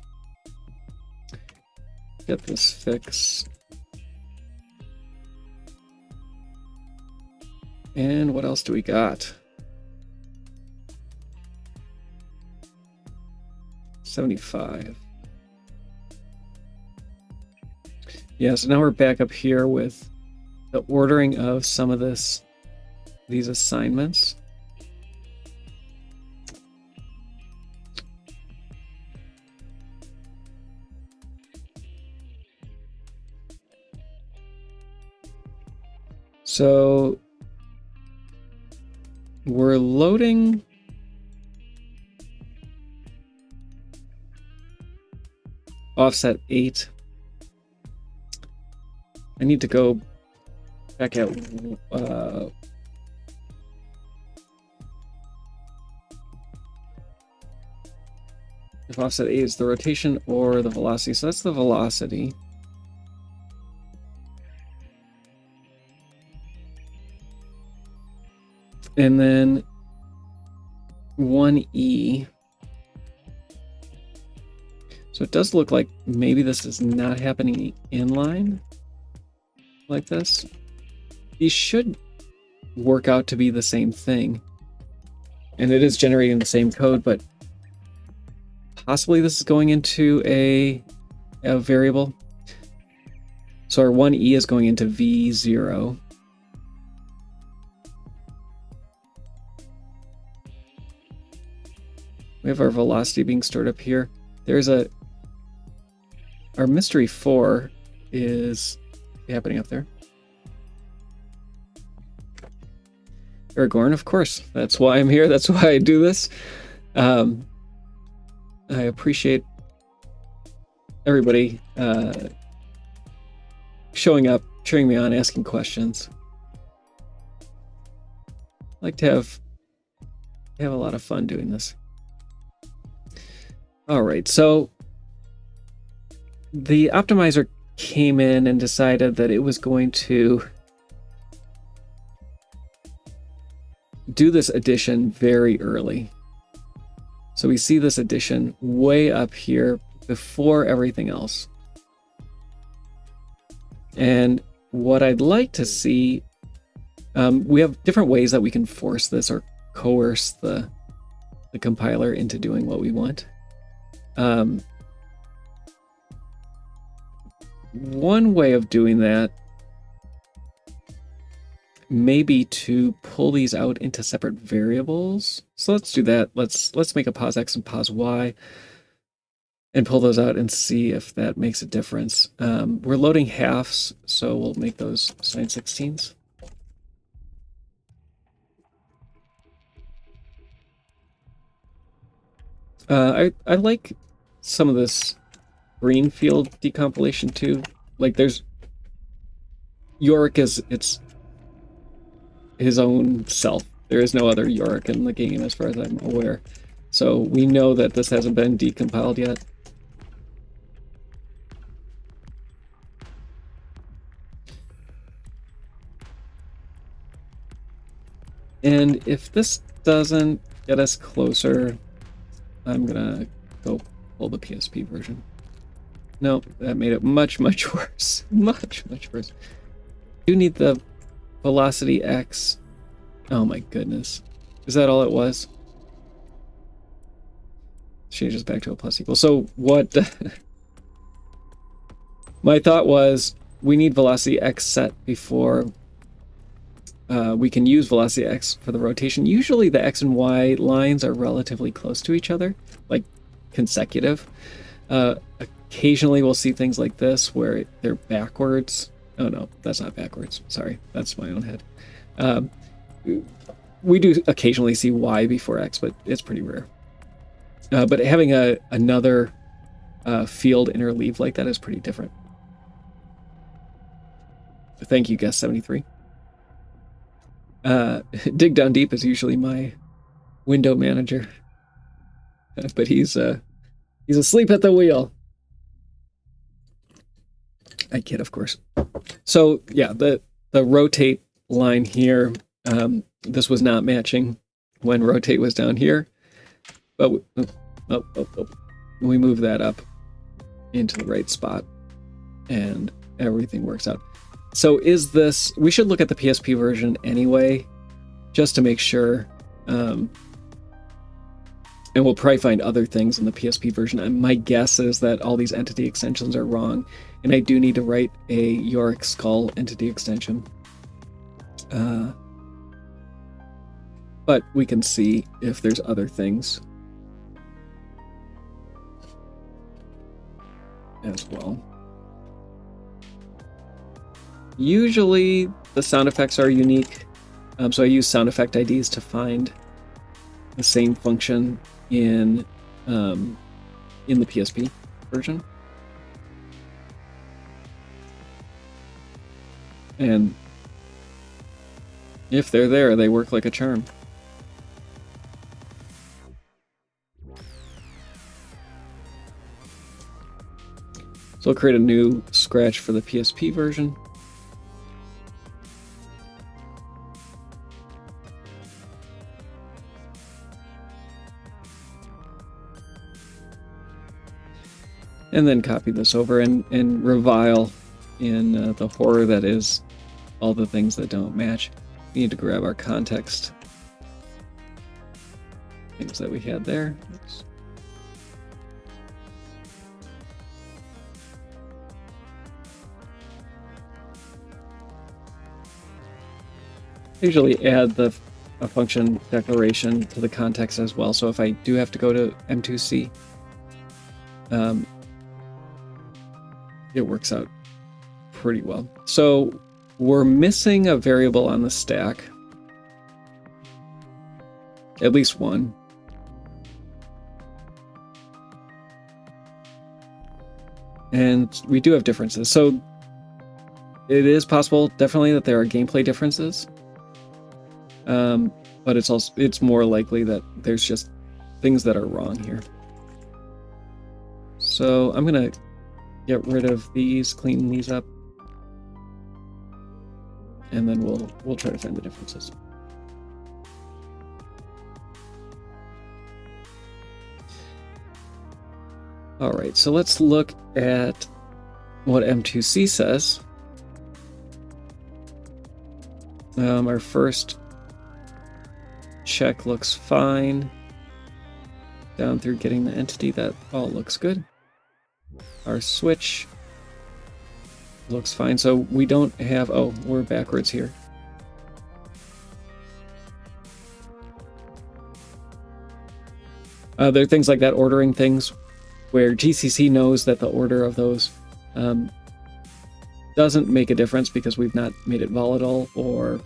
Get this fixed. And what else do we got? 75. Yeah, so now we're back up here with the ordering of some of these assignments. So we're loading offset 8. I need to go back at if offset 8 is the rotation or the velocity. So that's the velocity. And then 1E. So it does look like maybe this is not happening inline like this. These should work out to be the same thing. And it is generating the same code, but possibly this is going into a variable. So our 1E is going into V0. We have our velocity being stored up here. There's our mystery 4 is happening up there. Aragorn, of course. That's why I'm here. That's why I do this. I appreciate everybody showing up, cheering me on, asking questions. I like to have a lot of fun doing this. All right, so the optimizer came in and decided that it was going to do this addition very early. So we see this addition way up here before everything else. And what I'd like to see, we have different ways that we can force this or coerce the compiler into doing what we want. One way of doing that may be to pull these out into separate variables. So let's do that. Let's make a pos x and pos y and pull those out and see if that makes a difference. We're loading halves, so we'll make those sine 16ths. I like some of this greenfield decompilation too. Like there's Yorick it's his own self. There is no other Yorick in the game as far as I'm aware. So we know that this hasn't been decompiled yet. And if this doesn't get us closer, I'm gonna go pull the PSP version. No, that made it much worse. Much worse. You need the velocity X. Oh my goodness. Is that all it was? Changes back to a plus equal. So what my thought was, we need velocity X set before we can use velocity X for the rotation. Usually the X and Y lines are relatively close to each other, like consecutive. Occasionally we'll see things like this where they're backwards. Oh no, that's not backwards. Sorry, that's my own head. We do occasionally see Y before X, but it's pretty rare. But having another field interleave like that is pretty different. Thank you, guest 73. Dig Down Deep is usually my window manager, but he's asleep at the wheel. I kid, of course. So yeah, the rotate line here, this was not matching when rotate was down here, but we move that up into the right spot and everything works out. So is this, we should look at the PSP version anyway, just to make sure, and we'll probably find other things in the PSP version. And my guess is that all these entity extensions are wrong, and I do need to write a Yorick Skull entity extension. But we can see if there's other things as well. Usually the sound effects are unique, so I use sound effect IDs to find the same function in the PSP version. And if they're there, they work like a charm. So I'll create a new scratch for the PSP version. And then copy this over and revile in the horror that is all the things that don't match. We need to grab our context. Things that we had there. Oops. Usually add a function declaration to the context as well. So if I do have to go to M2C, it works out pretty well. So we're missing a variable on the stack. At least one. And we do have differences. So it is possible, definitely, that there are gameplay differences. But it's more likely that there's just things that are wrong here. So I'm gonna get rid of these, clean these up, and then we'll try to find the differences. All right, so let's look at what M2C says. Our first check looks fine. Down through getting the entity, that all looks good. Our switch looks fine. So we don't have, oh, we're backwards here. There are things like that, ordering things, where GCC knows that the order of those doesn't make a difference because we've not made it volatile, or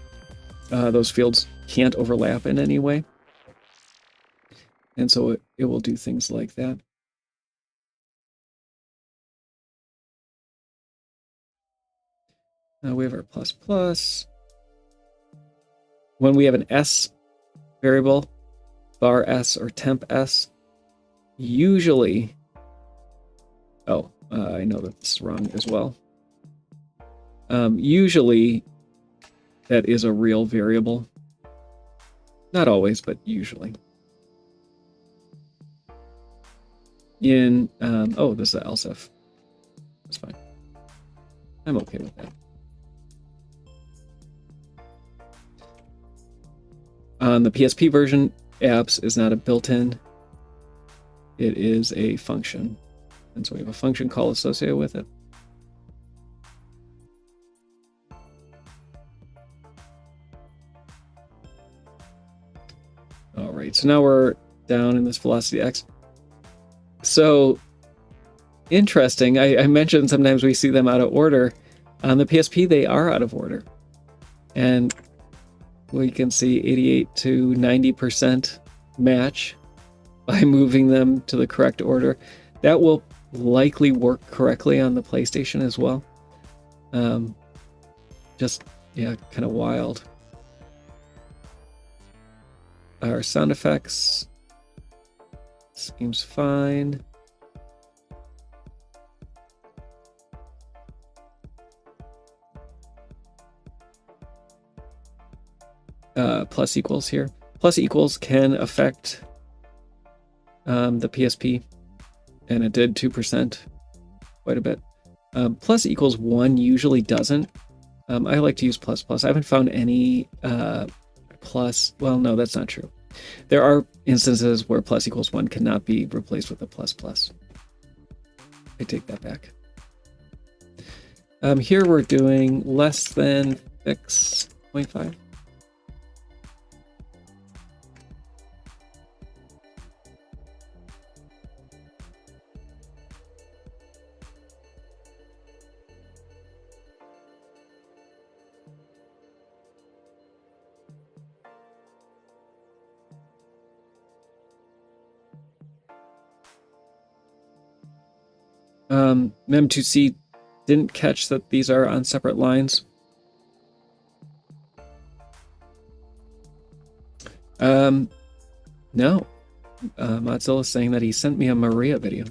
those fields can't overlap in any way. And so it will do things like that. We have our plus plus. When we have an S variable, bar S or temp S, usually, I know that this is wrong as well. Usually that is a real variable. Not always, but usually. In, this is else if. That's fine. I'm okay with that. On the PSP version, apps is not a built-in. It is a function. And so we have a function call associated with it. All right, so now we're down in this velocity X. So interesting. I mentioned sometimes we see them out of order. On the PSP, they are out of order. And we can see 88 to 90% match by moving them to the correct order. That will likely work correctly on the PlayStation as well. Just, yeah, kind of wild. Our sound effects seems fine. Plus equals here. Plus equals can affect the PSP, and it did 2%, quite a bit. Plus equals 1 usually doesn't. I like to use plus plus. I haven't found any plus. Well, no, that's not true. There are instances where plus equals 1 cannot be replaced with a plus plus. I take that back. Here we're doing less than 6.5. Mem2C didn't catch that these are on separate lines. No. Modzilla's saying that he sent me a Maria video.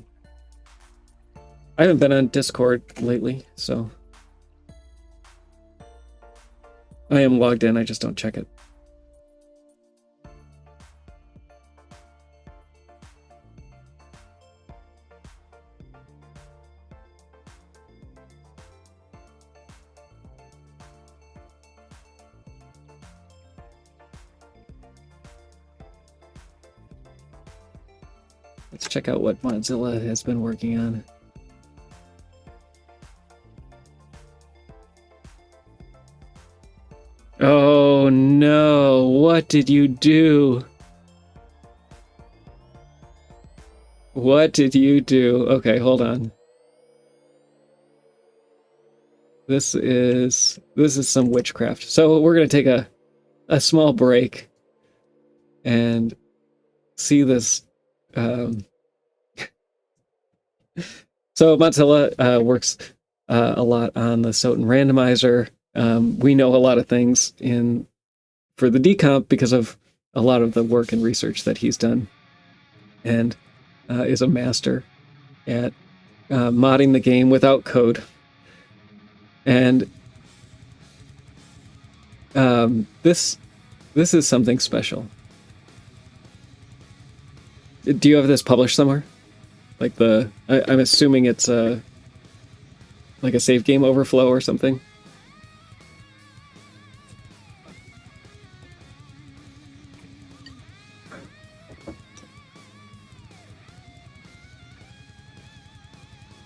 I haven't been on Discord lately, so I am logged in, I just don't check it. Let's check out what Mozilla has been working on. Oh no, what did you do? What did you do? Okay, hold on. This is some witchcraft. So we're gonna take a small break and see this. So Mozilla works a lot on the Soten randomizer. We know a lot of things for the decomp because of a lot of the work and research that he's done, and is a master at modding the game without code. And this is something special. Do you have this published somewhere? Like I'm assuming it's like a save game overflow or something.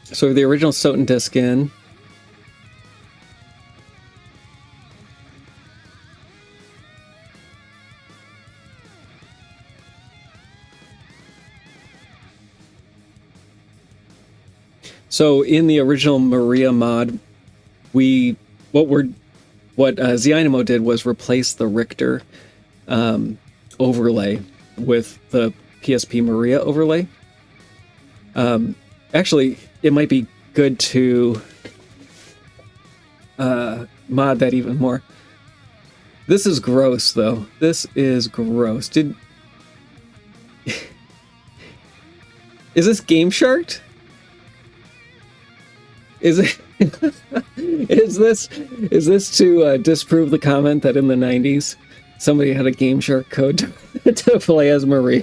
So the original Soten disc in. So in the original Maria mod, what Zyynamo did was replace the Richter overlay with the PSP Maria overlay. Actually, it might be good to mod that even more. This is gross, though. This is gross. Is this Game Sharked? Is it? is this to disprove the comment that in the 90s somebody had a Game Shark code to play as Maria?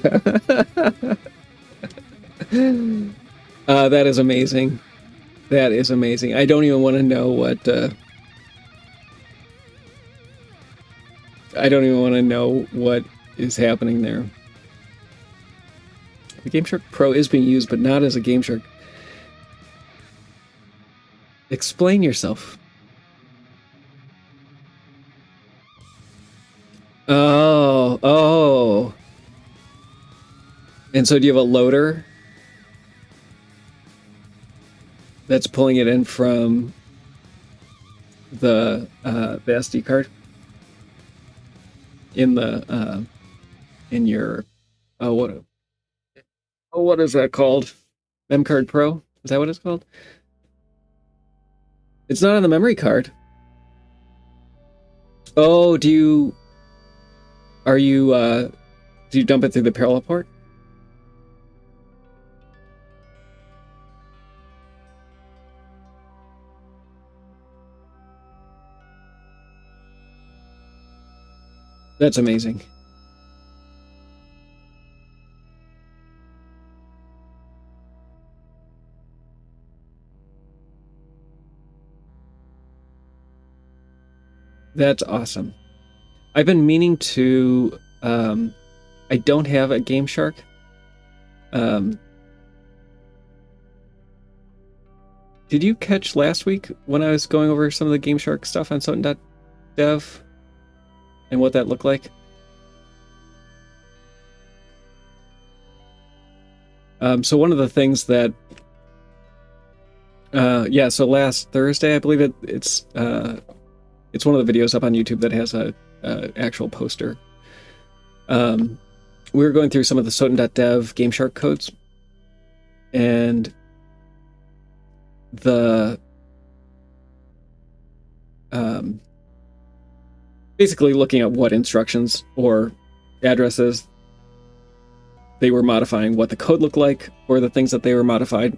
That is amazing. That is amazing. I don't even want to know what. I don't even want to know what is happening there. The Game Shark Pro is being used, but not as a Game Shark. Explain yourself. Oh. And so do you have a loader that's pulling it in from the SD card in your what is that called? Memcard Pro? Is that what it's called? It's not on the memory card. Oh, do you dump it through the parallel port? That's amazing. That's awesome. I've been meaning to. I don't have a Game Shark. Did you catch last week when I was going over some of the Game Shark stuff on Soten.dev and what that looked like? So one of the things that, so last Thursday, I believe it's one of the videos up on YouTube that has a actual poster. We were going through some of the Soten.dev Game Shark codes, and basically looking at what instructions or addresses they were modifying, what the code looked like, or the things that they were modified.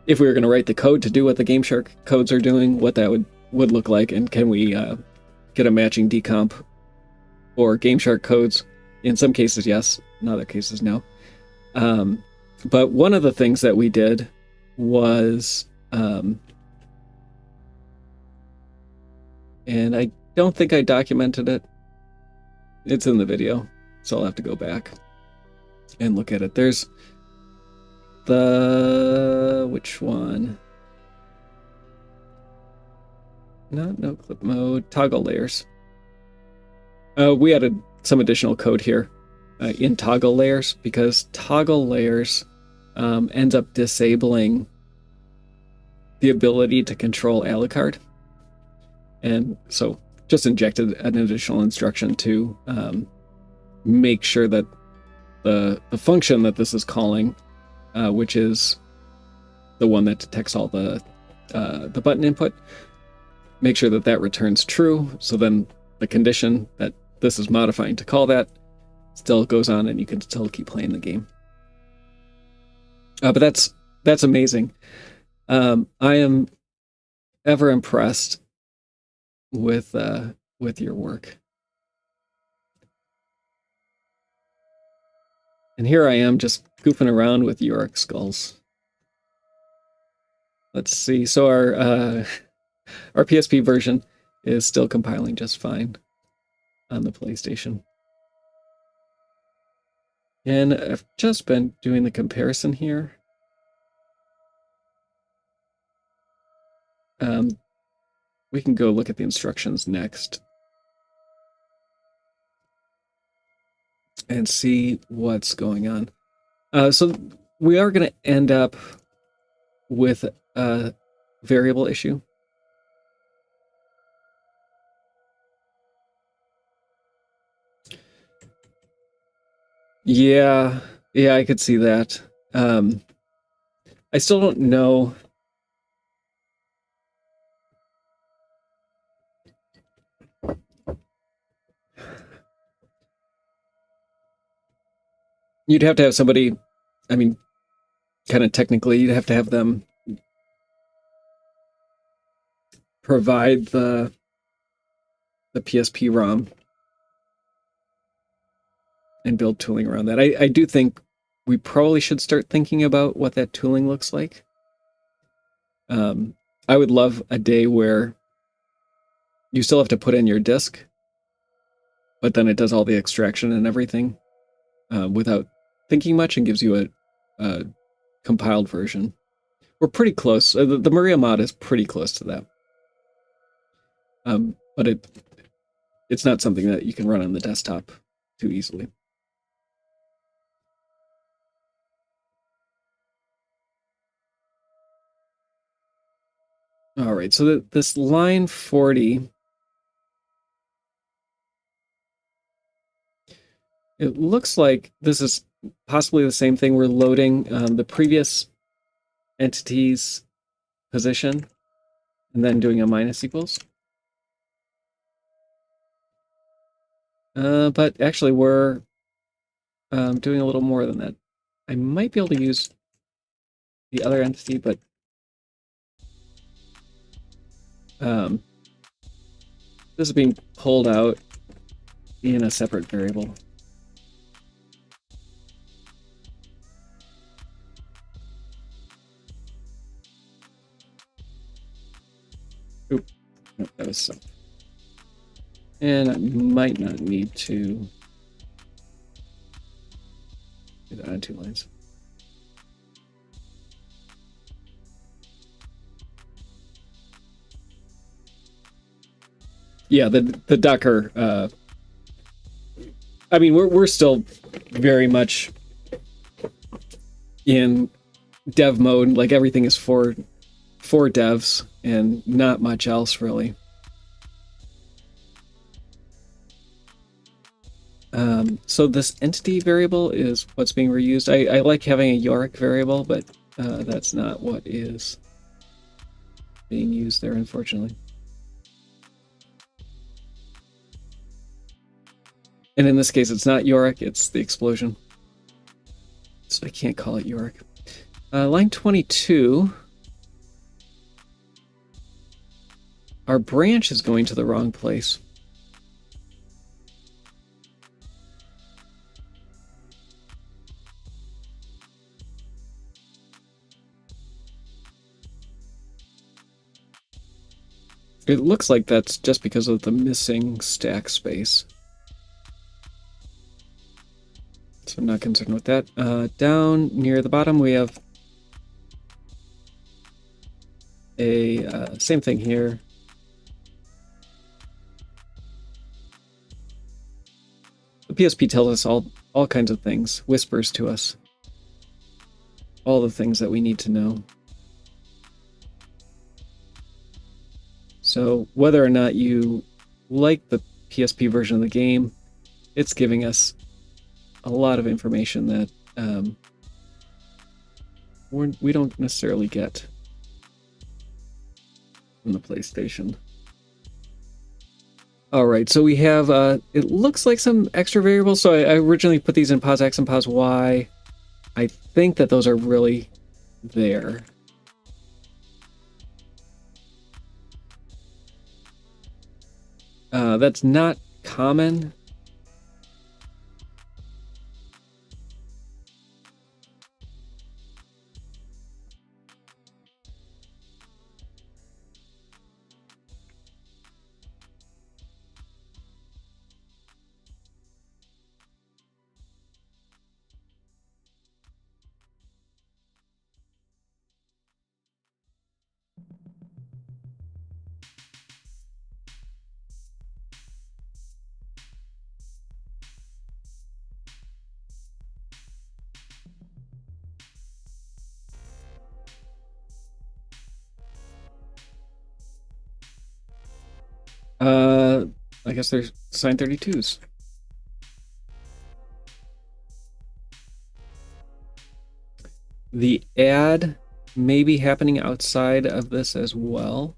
If we were going to write the code to do what the Game Shark codes are doing, what that would look like, and can we get a matching decomp or Game Shark codes? In some cases, yes. In other cases, no. But one of the things that we did was, and I don't think I documented it. It's in the video, so I'll have to go back and look at it. There's which one? No clip mode, toggle layers. We added some additional code here in toggle layers, because toggle layers ends up disabling the ability to control Alucard. And so just injected an additional instruction to make sure that the function that this is calling, which is the one that detects all the the button input, make sure that that returns true. So then the condition that this is modifying to call that still goes on, and you can still keep playing the game. But that's amazing. I am ever impressed with your work. And here I am just goofing around with Yorick skulls. Let's see. So our PSP version is still compiling just fine on the PlayStation. And I've just been doing the comparison here. We can go look at the instructions next and see what's going on. So we are going to end up with a variable issue. Yeah, I could see that. I still don't know. You'd have to have somebody, I mean, kind of technically, you'd have to have them provide the PSP ROM and build tooling around that. I do think we probably should start thinking about what that tooling looks like. I would love a day where you still have to put in your disk, but then it does all the extraction and everything without thinking much and gives you a compiled version. We're pretty close. The Maria mod is pretty close to that. But it's not something that you can run on the desktop too easily. All right, so this line 40, it looks like this is possibly the same thing. We're loading the previous entity's position and then doing a minus equals. But actually we're doing a little more than that. I might be able to use the other entity, but this is being pulled out in a separate variable. Oop, nope, that was so. And I might not need to do that on 2 lines. Yeah, the Docker. I mean, we're still very much in dev mode. Like everything is for devs and not much else really. So this entity variable is what's being reused. I like having a Yorick variable, but that's not what is being used there, unfortunately. And in this case, it's not Yorick, it's the explosion. So I can't call it Yorick. Line 22. Our branch is going to the wrong place. It looks like that's just because of the missing stack space. So I'm not concerned with that. Down near the bottom, we have a same thing here. The PSP tells us all kinds of things, whispers to us all the things that we need to know. So whether or not you like the PSP version of the game, it's giving us a lot of information that we don't necessarily get on the PlayStation. All right, so we have, it looks like some extra variables. So I originally put these in pause X and pause Y. I think that those are really there. That's not common. I guess there's sign 32s. The add may be happening outside of this as well.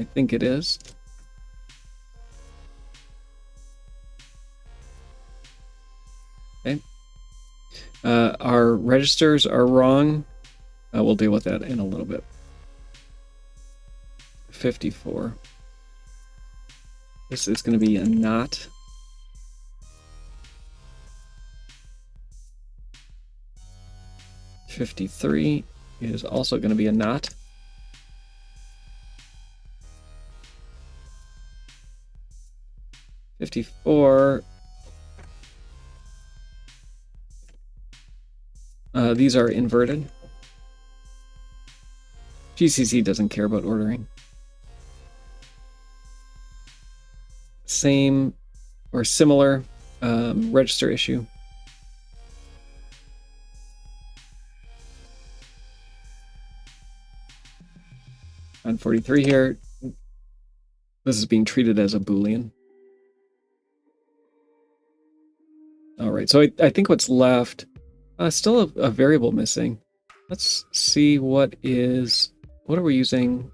I think it is. Okay. Our registers are wrong. We'll deal with that in a little bit. 54. This is going to be a not. $53 is also going to be a not. $54. These are inverted. GCC doesn't care about ordering. Same or similar register issue. On 43 here, this is being treated as a Boolean. All right, so I think what's left, still a variable missing. Let's see what are we using?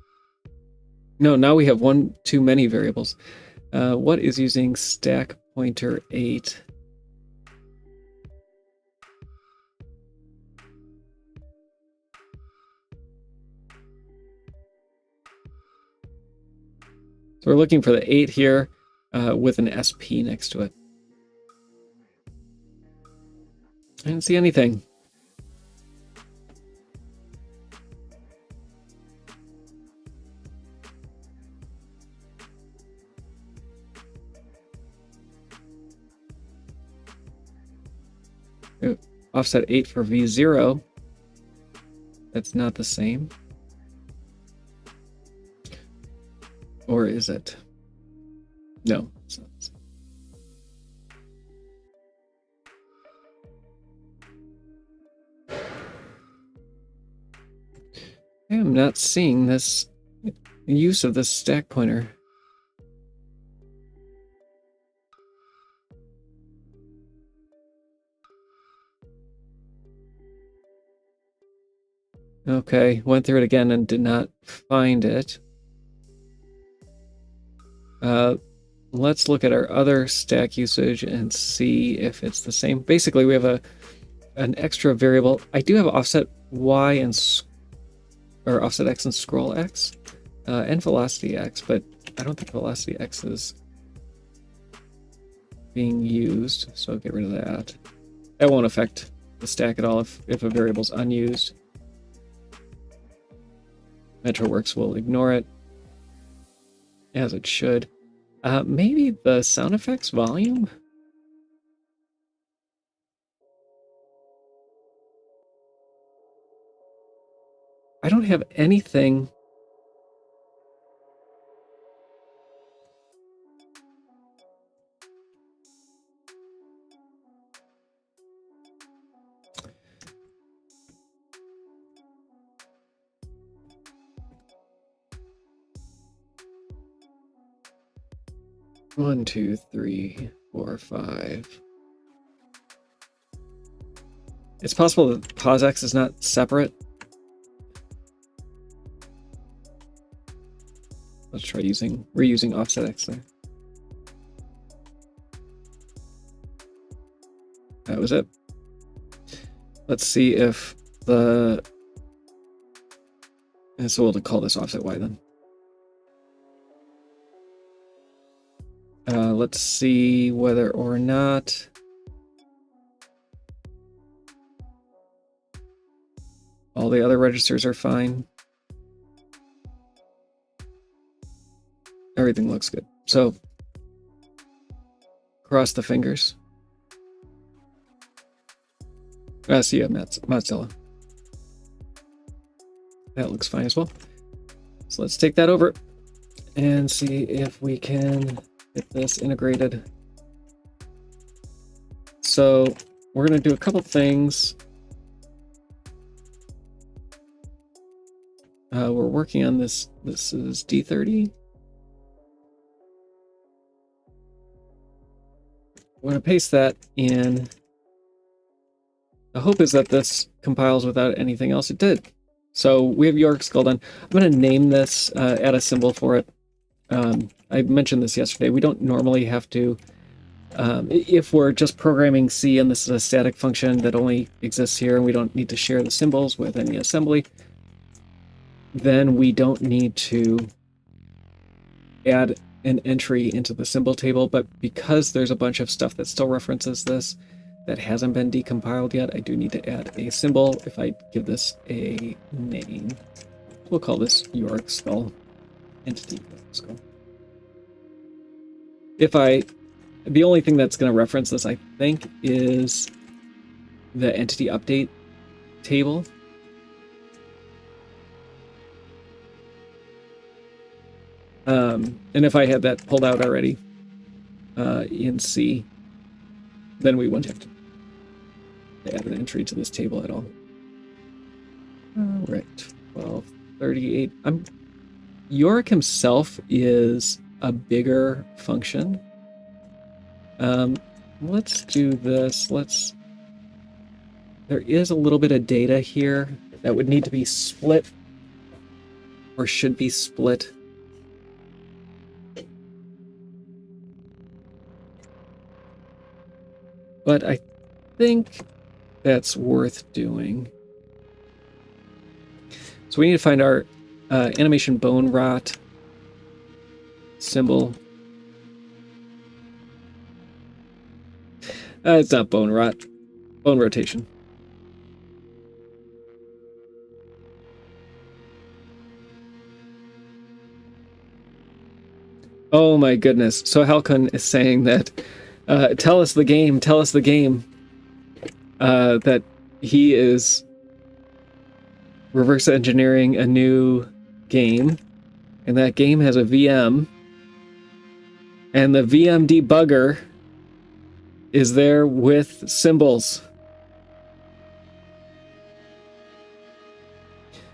No, now we have one too many variables. What is using stack pointer 8? So we're looking for the 8 here with an SP next to it. I didn't see anything. Offset 8 for V0. That's not the same. Or is it? No, it's not. I'm not seeing this use of this stack pointer. Okay, went through it again and did not find it. Let's look at our other stack usage and see if it's the same. Basically, we have an extra variable. I do have offset Y and offset X and scroll X and velocity X, but I don't think velocity X is being used, so I'll get rid of that. That won't affect the stack at all if a variable's unused. MetroWorks will ignore it, as it should. Maybe the sound effects volume? I don't have anything. One, two, three, four, five. It's possible that pause X is not separate. Let's try reusing offset X there. That was it. Let's see if the... And so we'll call this offset Y then. Let's see whether or not... all the other registers are fine. Everything looks good. So, cross the fingers. See ya, Mozilla. That looks fine as well. So let's take that over and see if we can get this integrated. So we're going to do a couple things. We're working on this. This is D30. I'm going to paste that in. The hope is that this compiles without anything else. It did. So we have York Skull done. I'm going to name this, add a symbol for it. I mentioned this yesterday. We don't normally have to, if we're just programming C and this is a static function that only exists here and we don't need to share the symbols with any assembly, then we don't need to add an entry into the symbol table. But because there's a bunch of stuff that still references this, that hasn't been decompiled yet, I do need to add a symbol. If I give this a name, we'll call this York Skull entity skull. The only thing that's going to reference this, I think, is the entity update table. And if I had that pulled out already in C, then we wouldn't have to add an entry to this table at all. All right, 1238. Yorick himself is a bigger function. Let's do this. There is a little bit of data here that would need to be split, or should be split. But I think that's worth doing. So we need to find our animation bone rot symbol. It's not bone rot, bone rotation. Oh my goodness. So Halcon is saying that tell us the game, that he is reverse engineering a new game, and that game has a VM, and the VM debugger is there with symbols.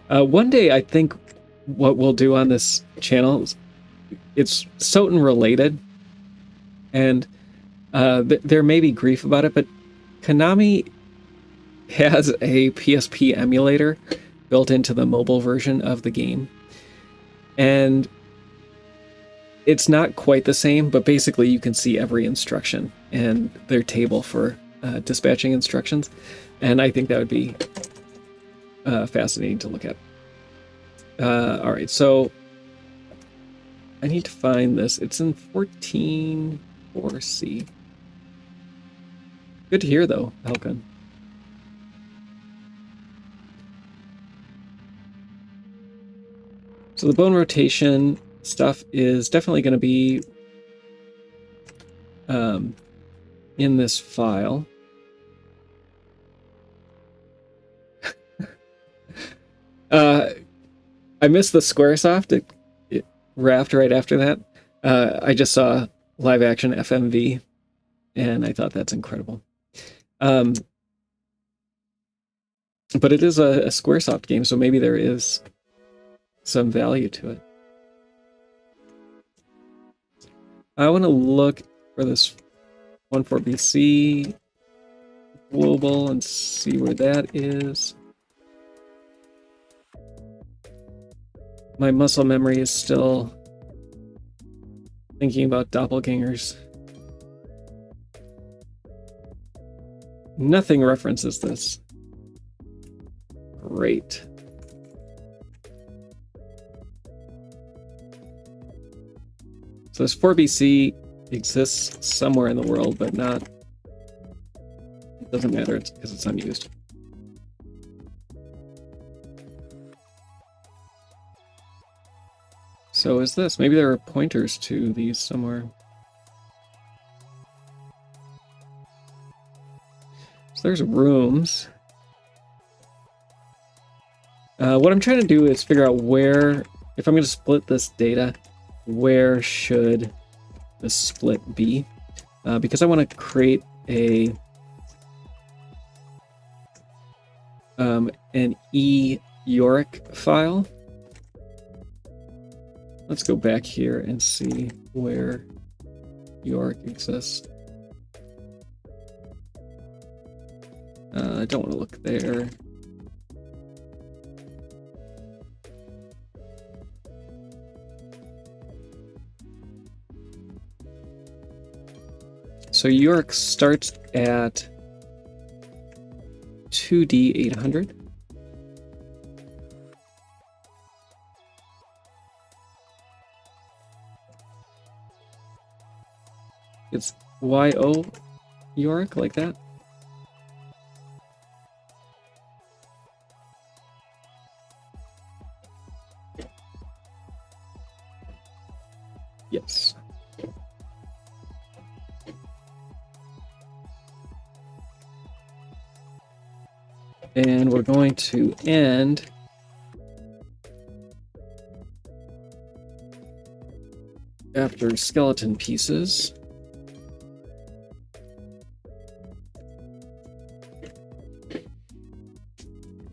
One day, I think what we'll do on this channel, it's Soten related, and there may be grief about it, but Konami has a PSP emulator built into the mobile version of the game. And it's not quite the same, but basically you can see every instruction and their table for dispatching instructions. And I think that would be fascinating to look at. All right, so I need to find this. It's in 14.4c. Good to hear, though, Halcon. So the bone rotation stuff is definitely going to be in this file. I missed the Squaresoft. It wrapped right after that. I just saw live action FMV, and I thought that's incredible. But it is a Squaresoft game, so maybe there is some value to it. I want to look for this 14BC global and see where that is. My muscle memory is still Thinking about doppelgangers. Nothing references this. Great. So this 4BC exists somewhere in the world, but not... It doesn't matter because it's unused. So is this? Maybe there are pointers to these somewhere. So there's rooms. What I'm trying to do is figure out where, if I'm going to split this data, where should the split be? Because I want to create a an e-Yorick file. Let's go back here and see where Yorick exists. I don't want to look there. So Yorick starts at 2D 800. It's YO Yorick, like that. Yes. And we're going to end after skeleton pieces.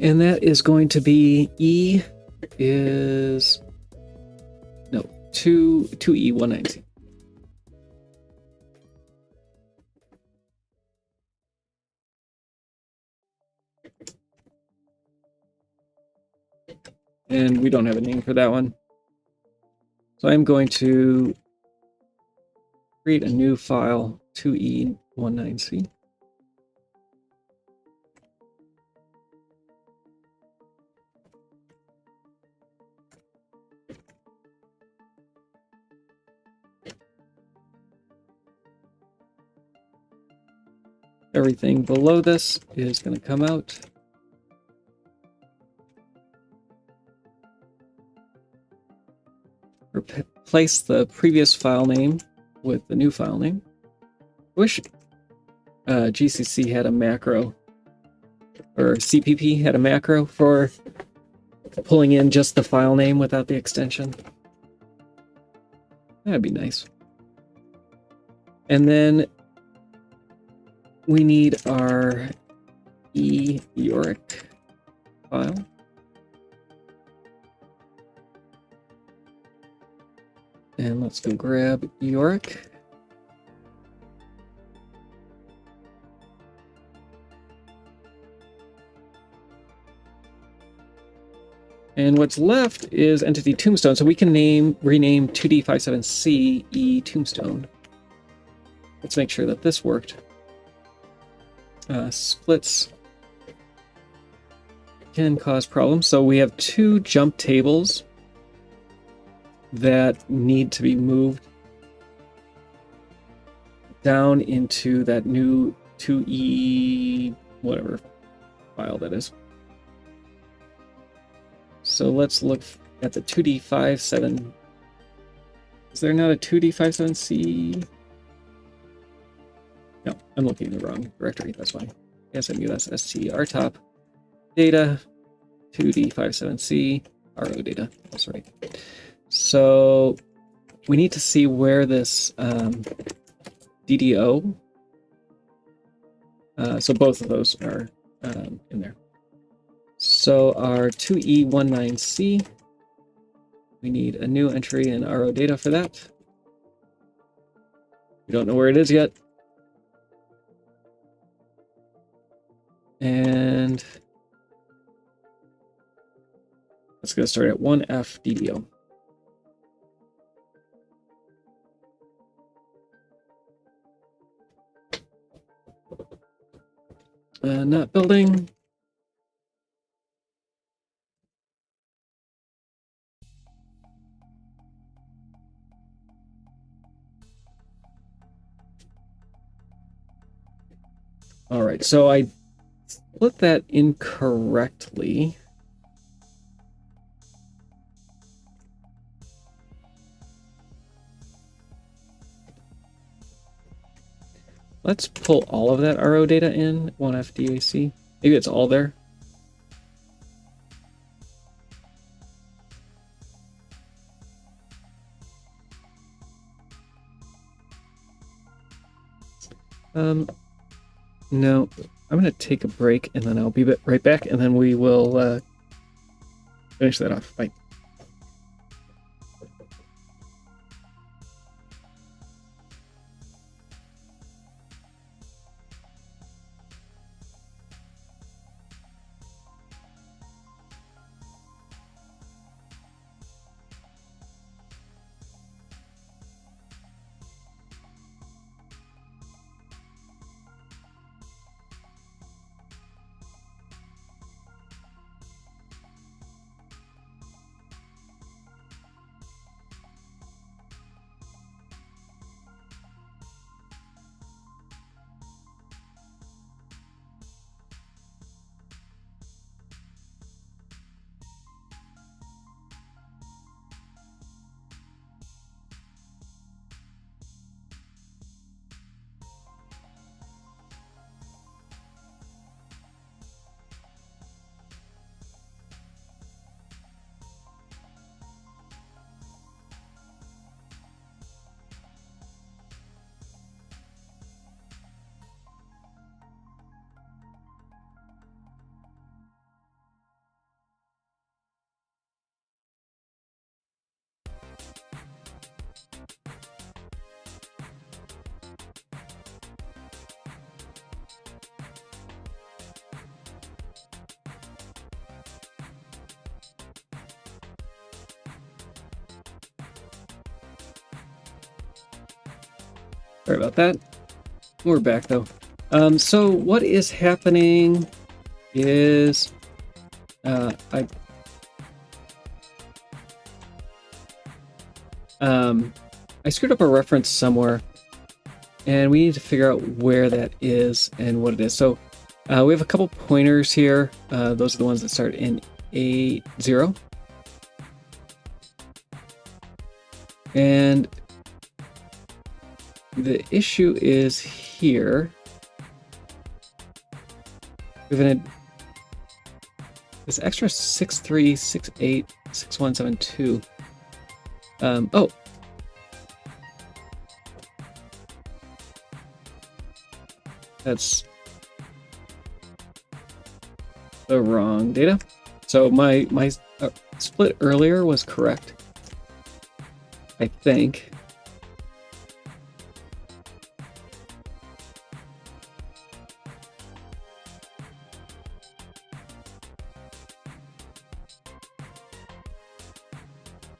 And that is going to be E is, no, 2E190. And we don't have a name for that one. So I'm going to create a new file, 2E19C. Everything below this is going to come out. Replace the previous file name with the new file name. I wish GCC had a macro, or CPP had a macro for pulling in just the file name without the extension. That'd be nice. And then we need our e-Yorick file. And let's go grab Yorick. And what's left is entity tombstone. So we can rename 2D57C E tombstone. Let's make sure that this worked. Splits can cause problems. So we have two jump tables that need to be moved down into that new 2E whatever file that is. So let's look at the 2D57. Is there not a 2D57C? No, I'm looking in the wrong directory. That's fine. SMUSST RTOP data 2D57C RO data. That's right. So we need to see where this DDO. So both of those are in there. So our 2E19C, we need a new entry in RO data for that. We don't know where it is yet. And let's go start at 1F DDO. Not building. All right, so I split that incorrectly. Let's pull all of that RO data in, 1FDAC. Maybe it's all there. No, I'm going to take a break and then I'll be right back and then we will finish that off. Bye. Sorry about that. We're back though. So what is happening is I screwed up a reference somewhere and we need to figure out where that is and what it is. So we have a couple pointers here. Those are the ones that start in A0. And the issue is here. We have this extra 6368 6172. Oh. That's the wrong data. So my split earlier was correct, I think.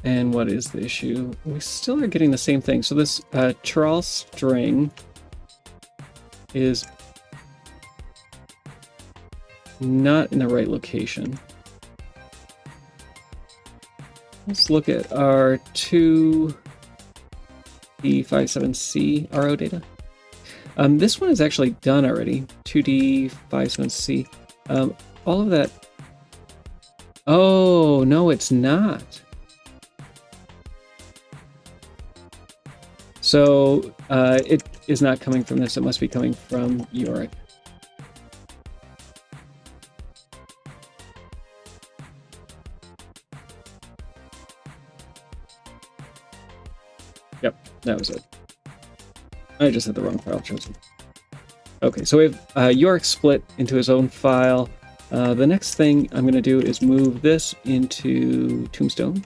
And what is the issue? We still are getting the same thing. So this Charles string is not in the right location. Let's look at our 2D57C RO data. This one is actually done already, 2D57C. All of that. Oh, no, it's not. So it is not coming from this. It must be coming from Yorick. Yep, that was it. I just had the wrong file chosen. Okay, so we have Yorick split into his own file. The next thing I'm going to do is move this into Tombstone.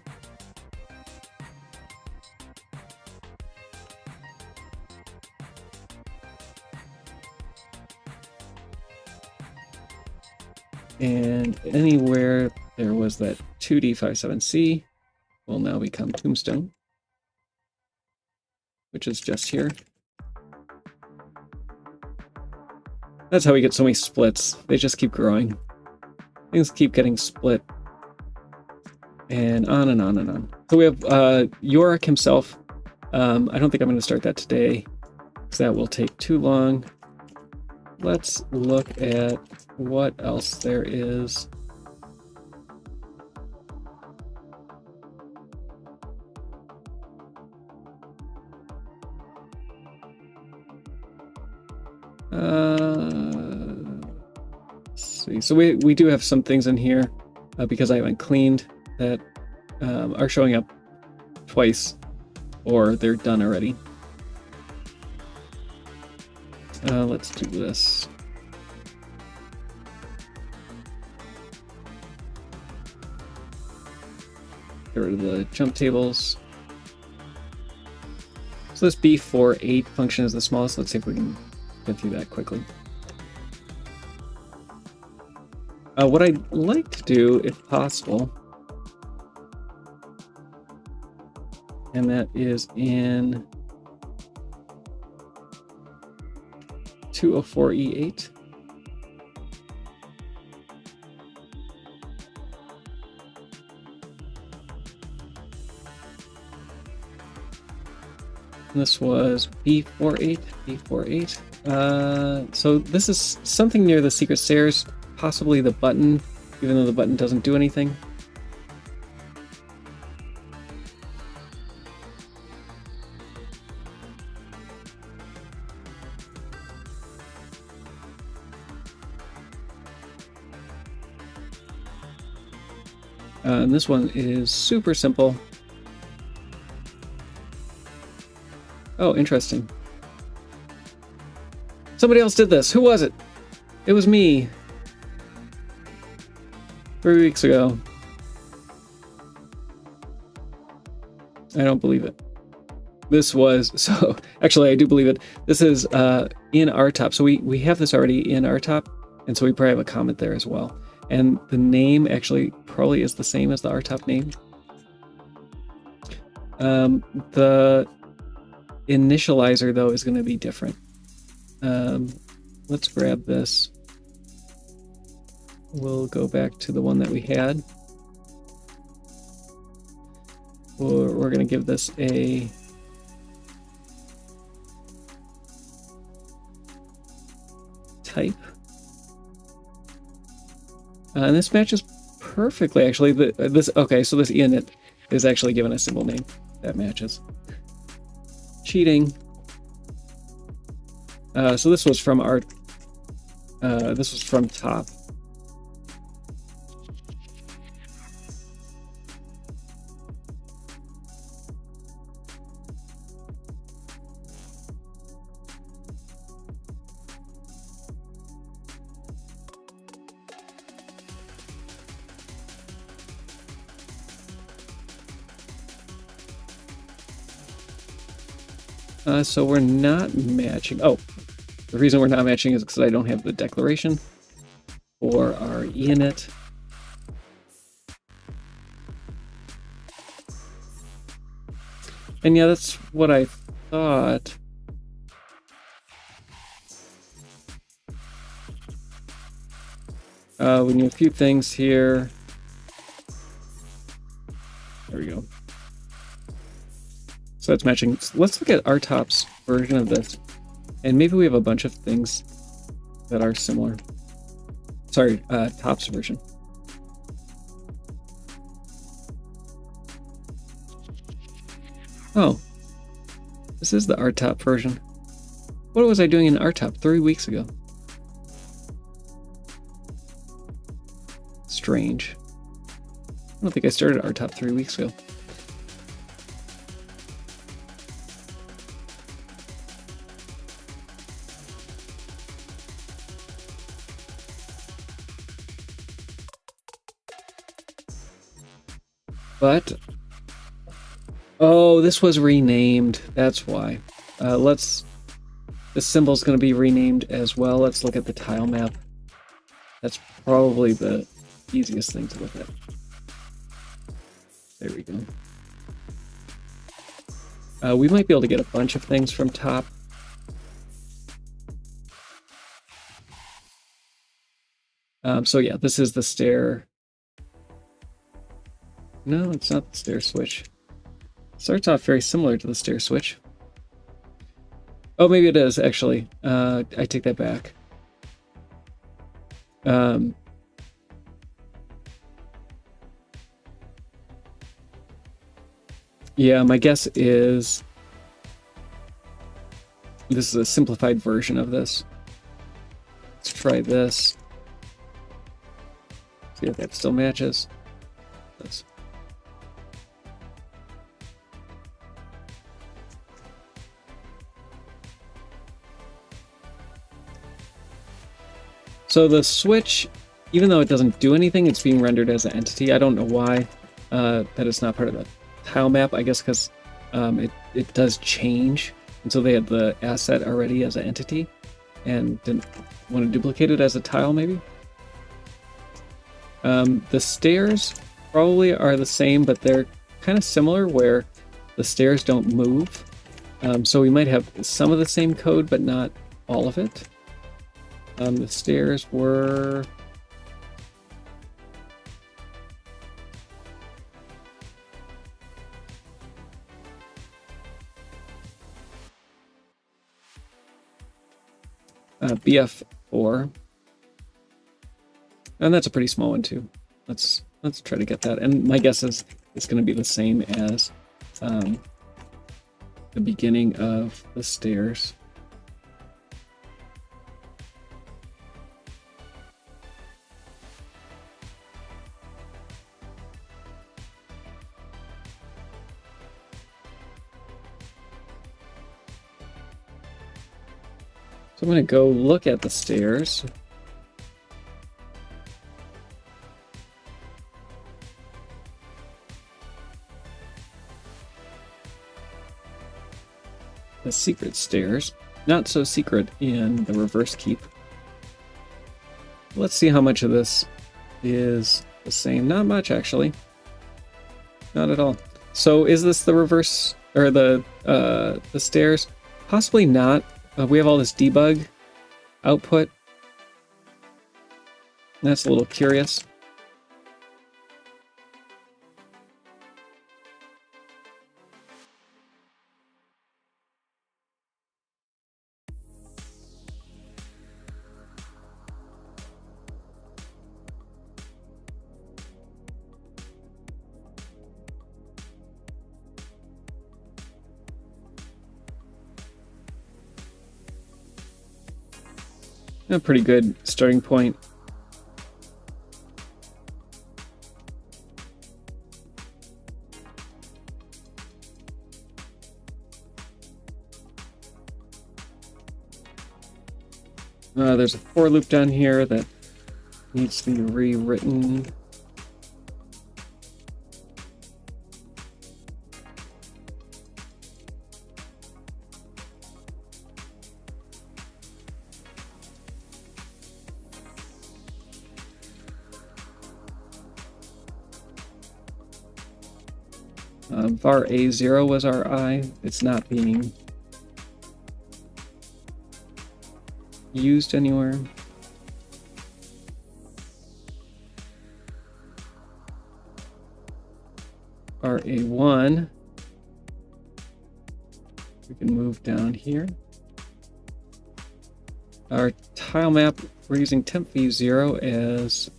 And anywhere there was that 2D57C will now become Tombstone, which is just here. That's how we get so many splits. They just keep growing. Things keep getting split. And on and on and on. So we have Yorick himself. I don't think I'm going to start that today, because that will take too long. Let's look at what else there is. Let's see. So we do have some things in here because I haven't cleaned that are showing up twice, or they're done already. Let's do this. Get rid of the jump tables. So this B48 function is the smallest. Let's see if we can get through that quickly. What I'd like to do, if possible, and that is in 204E8. And this was B48, B48. So this is something near the secret stairs, possibly the button, even though the button doesn't do anything. And this one is super simple. Oh, interesting. Somebody else did this. Who was it? It was me. 3 weeks ago. I don't believe it. This was, so actually I do believe it. This is in RTOP. So we have this already in RTOP, and so we probably have a comment there as well. And the name actually probably is the same as the RTOP name. The initializer, though, is going to be different. Let's grab this. We'll go back to the one that we had. We're going to give this a type. And this matches perfectly, actually. Okay, so this init is actually given a symbol name that matches. Cheating. So this was from our. This was from top. So we're not matching. Oh, the reason we're not matching is because I don't have the declaration for our init. And yeah, that's what I thought. We need a few things here. There we go. So that's matching. So let's look at RTOP's version of this. And maybe we have a bunch of things that are similar. Sorry, TOP's version. Oh, this is the RTOP version. What was I doing in RTOP 3 weeks ago? Strange. I don't think I started RTOP 3 weeks ago. But, oh, this was renamed. That's why. This symbol's going to be renamed as well. Let's look at the tile map. That's probably the easiest thing to look at. There we go. We might be able to get a bunch of things from top. So yeah, this is the stair. No, it's not the stair switch. Starts off very similar to the stair switch. Oh, maybe it is, actually. I take that back. Yeah, my guess is this is a simplified version of this. Let's try this. See if that still matches. This. So the switch, even though it doesn't do anything, it's being rendered as an entity. I don't know why that it's not part of the tile map. I guess because it does change. And so they had the asset already as an entity and didn't want to duplicate it as a tile, maybe? The stairs probably are the same, but they're kind of similar where the stairs don't move. So we might have some of the same code, but not all of it. The stairs were... BF4. And that's a pretty small one too. Let's try to get that. And my guess is it's going to be the same as the beginning of the stairs. So I'm going to go look at the stairs. The secret stairs. Not so secret in the reverse keep. Let's see how much of this is the same. Not much, actually. Not at all. So is this the reverse, or the stairs? Possibly not. We have all this debug output. That's a little curious. A pretty good starting point. There's a for loop down here that needs to be rewritten. Var A0 was our I. It's not being used anywhere. Var A1. We can move down here. Our tile map, we're using temp v0 as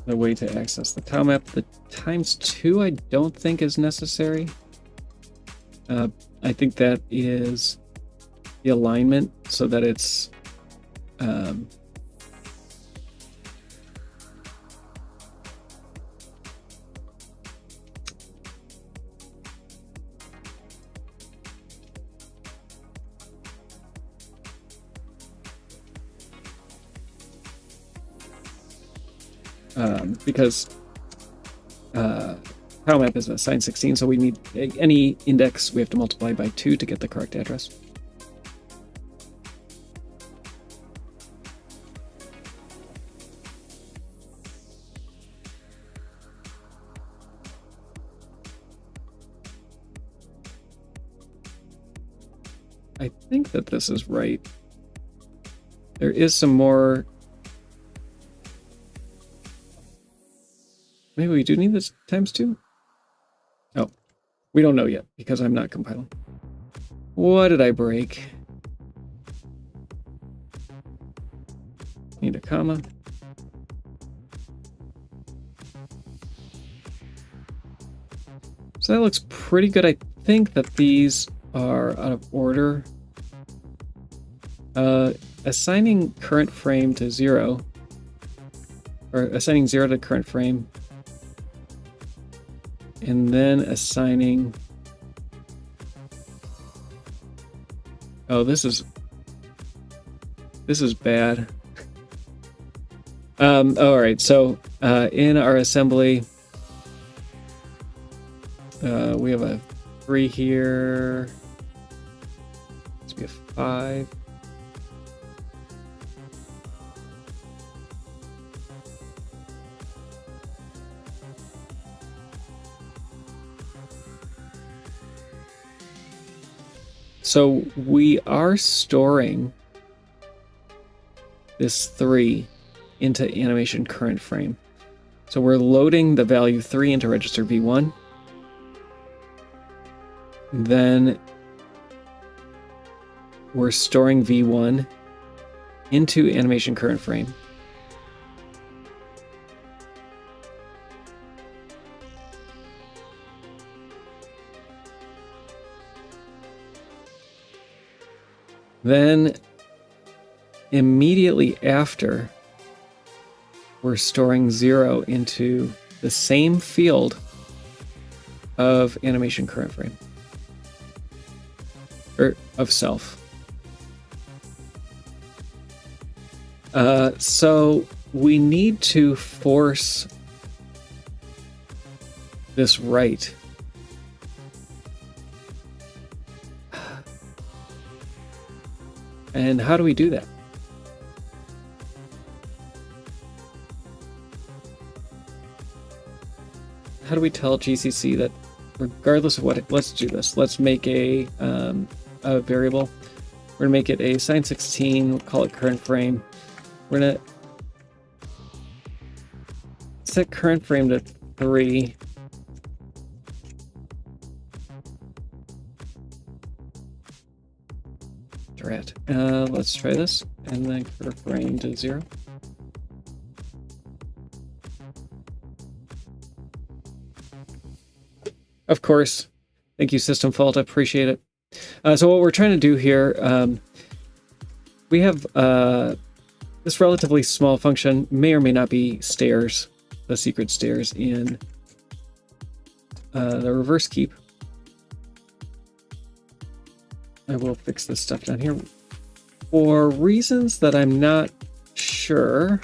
the way to access the tile map. The ×2 I don't think is necessary. I think that is the alignment so that it's because tile map is assigned 16, so we need any index we have to multiply by 2 to get the correct address. I think that this is right. There is some more. Maybe we do need this ×2? Oh, we don't know yet because I'm not compiling. What did I break? Need a comma. So that looks pretty good. I think that these are out of order. Assigning current frame to 0, or assigning 0 to current frame, and then assigning... Oh, this is bad. All right, so in our assembly, we have a 3 here. Let's be a 5. So we are storing this 3 into animation current frame. So we're loading the value 3 into register V1. Then we're storing V1 into animation current frame. Then immediately after, we're storing 0 into the same field of animation current frame, or of self. So we need to force this right. And how do we do that? How do we tell GCC that regardless of what, let's do this. Let's make a variable. We're gonna make it a sin16, we'll call it current frame. We're gonna set current frame to 3. Let's try this, and then current frame to 0. Of course. Thank you, System Fault. I appreciate it. So what we're trying to do here, we have this relatively small function, may or may not be stairs, the secret stairs in the reverse keep. I will fix this stuff down here. For reasons that I'm not sure,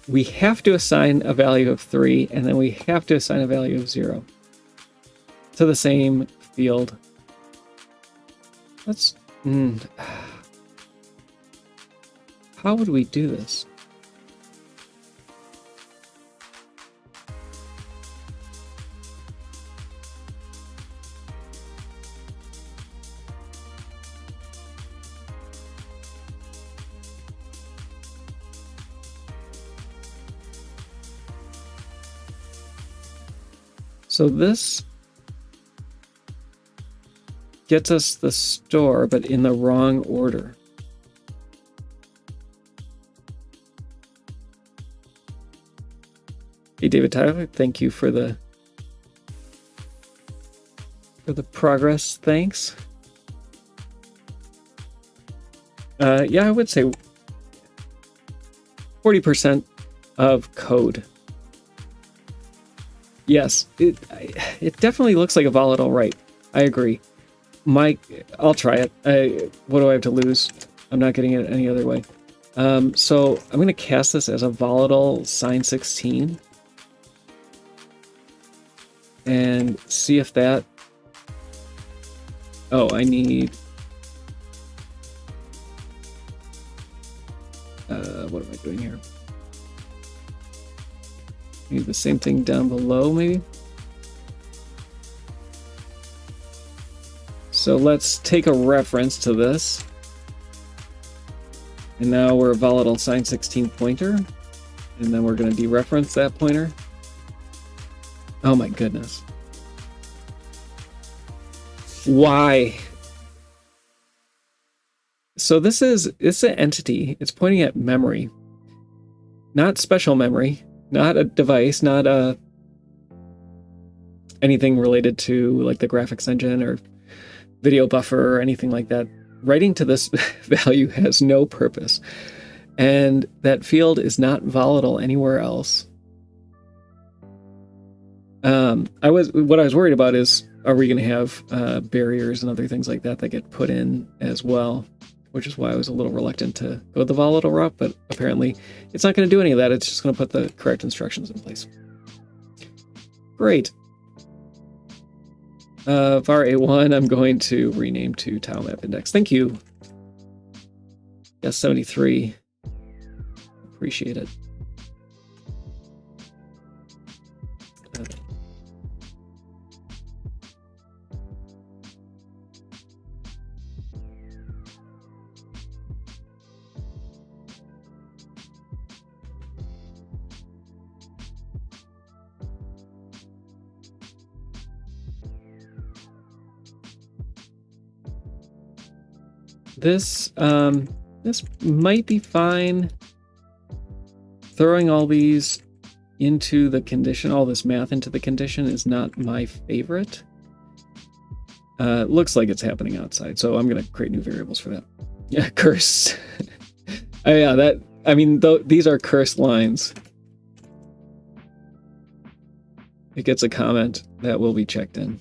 we have to assign a value of 3, and then we have to assign a value of 0 to the same field. Let's... How would we do this? So this gets us the store, but in the wrong order. Hey, David Tyler, thank you for the progress. Thanks. Yeah, I would say 40% of code. Yes, it definitely looks like a volatile right. I agree. I'll try it. What do I have to lose? I'm not getting it any other way. So I'm going to cast this as a volatile sin16 and see if that... Oh, I need... what am I doing here? Do the same thing down below, maybe. So let's take a reference to this. And now we're a volatile sine 16 pointer. And then we're going to dereference that pointer. Oh my goodness. Why? So it's an entity. It's pointing at memory. Not special memory. Not a device. Not anything related to like the graphics engine or video buffer or anything like that. Writing to this value has no purpose. And that field is not volatile anywhere else. What I was worried about is, are we going to have barriers and other things like that that get put in as well? Which is why I was a little reluctant to go the volatile route, but apparently it's not going to do any of that. It's just going to put the correct instructions in place. Great. var A1, I'm going to rename to tile map index. Thank you. Yes, 73. Appreciate it. This might be fine. Throwing all these into the condition, all this math into the condition is not my favorite. It looks like it's happening outside, so I'm going to create new variables for that. Yeah, curse. Oh yeah, these are cursed lines. It gets a comment that will be checked in.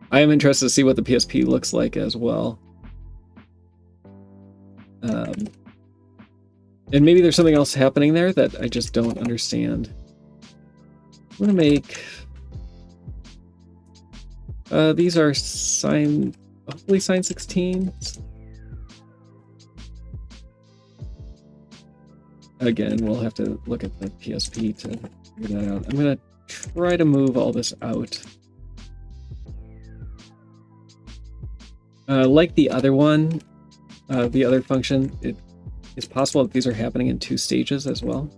I am interested to see what the PSP looks like as well. And maybe there's something else happening there that I just don't understand. I'm going to make... these are hopefully sine 16s. Again, we'll have to look at the PSP to figure that out. I'm going to try to move all this out. Like the other one, the other function, it's possible that these are happening in 2 stages as well.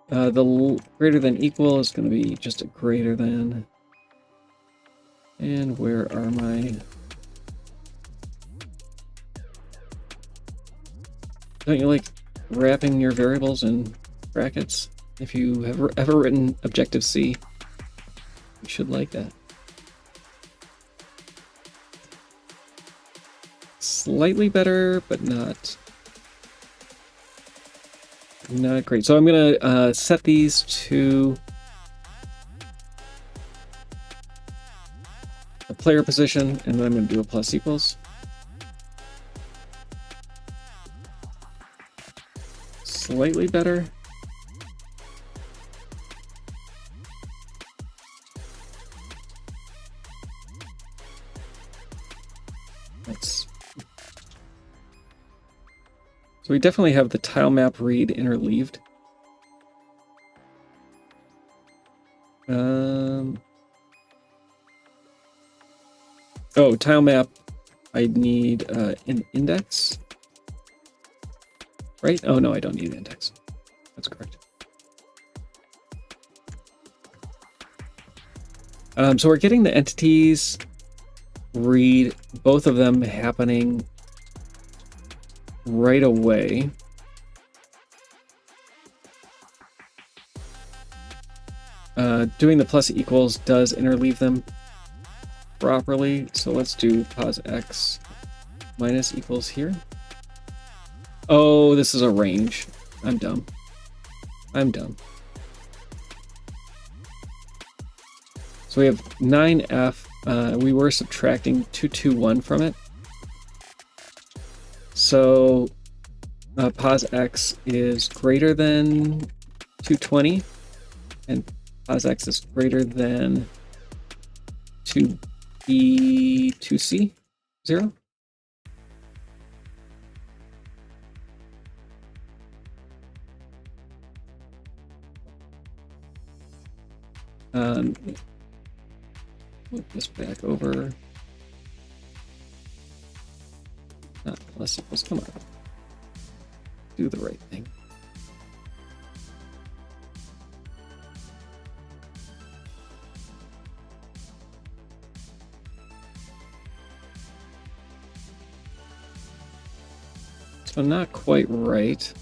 The greater than equal is going to be just a greater than. And where are my... Don't you like wrapping your variables in brackets? If you have ever written Objective-C, you should like that. Slightly better, but not great. So I'm going to set these to a player position, and then I'm going to do a plus equals. Slightly better. So we definitely have the tile map read interleaved. Oh, tile map, I need an index. Right? Oh no, I don't need an index. That's correct. So we're getting the entities read, both of them happening right away. Doing the plus equals does interleave them properly, so let's do pos x minus equals here. Oh, this is a range. I'm dumb. So we have 9f we were subtracting 221 from it. So pos x is greater than 220, and pos x is greater than 2b 2c 0. Move this back over. Not less equals, come on. Do the right thing. So not quite right.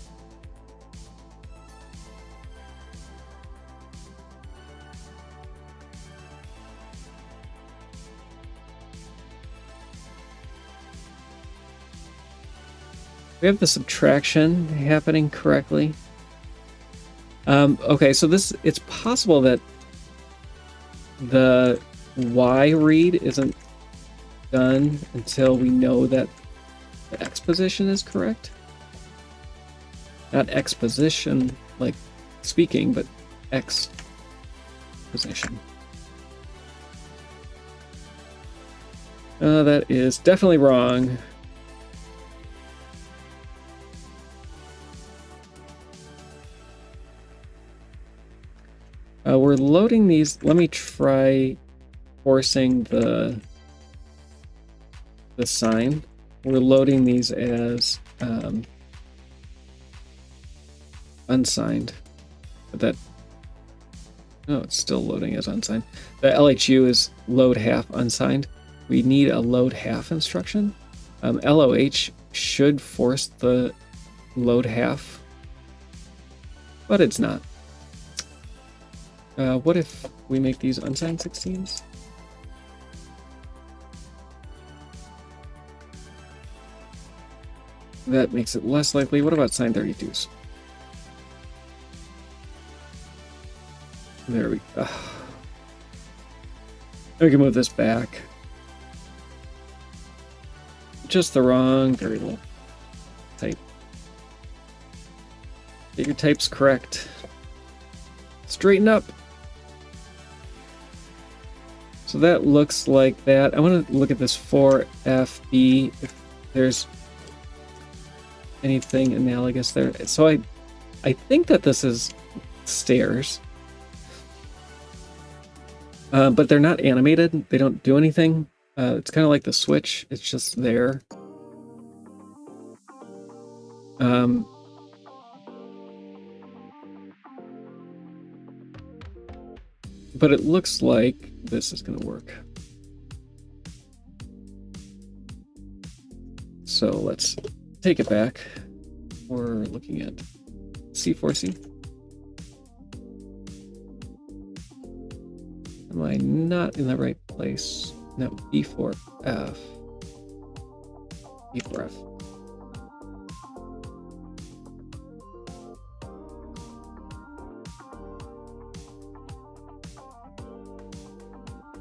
We have the subtraction happening correctly. Okay, so it's possible that the Y read isn't done until we know that the X position is correct. Not X position, like speaking, but X position. That is definitely wrong. We're loading these. Let me try forcing the sign. We're loading these as unsigned. But that, no, it's still loading as unsigned. The LHU is load half unsigned. We need a load half instruction. LOH should force the load half, but it's not. What if we make these unsigned 16s? That makes it less likely. What about signed 32s? There we go. We can move this back. Just the wrong variable type. Get your types correct. Straighten up. So that looks like that. I want to look at this 4FB, if there's anything analogous there. So I think that this is stairs. But they're not animated. They don't do anything. It's kind of like the switch. It's just there. But it looks like this is going to work. So let's take it back. We're looking at C4C. Am I not in the right place? No, B4F. B4F.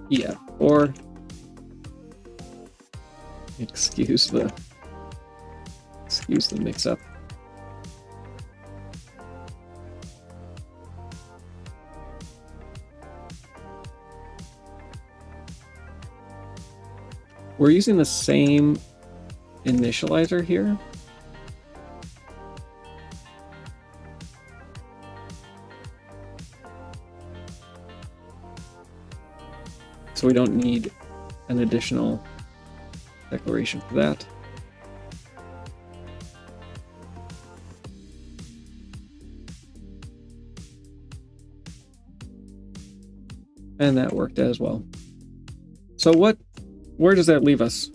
Yeah, or excuse the mix-up. We're using the same initializer here. So we don't need an additional declaration for that. And that worked as well. So where does that leave us?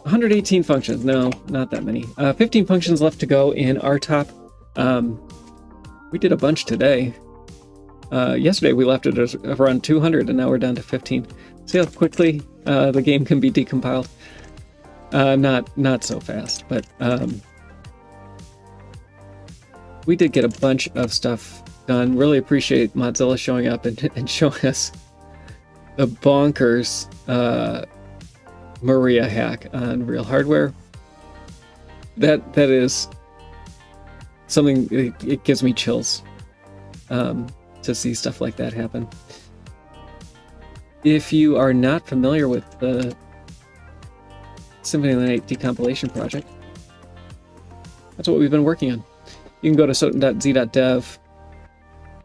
$118 functions. No, not that many. 15 functions left to go in RTOP. We did a bunch today. Yesterday we left it around 200 and now we're down to 15. See how quickly the game can be decompiled. Not so fast, but we did get a bunch of stuff done. Really appreciate Mozilla showing up and showing us the bonkers Maria hack on real hardware. That is something, it gives me chills to see stuff like that happen. If you are not familiar with the Symphony of the Night decompilation project, that's what we've been working on. You can go to soten.z.dev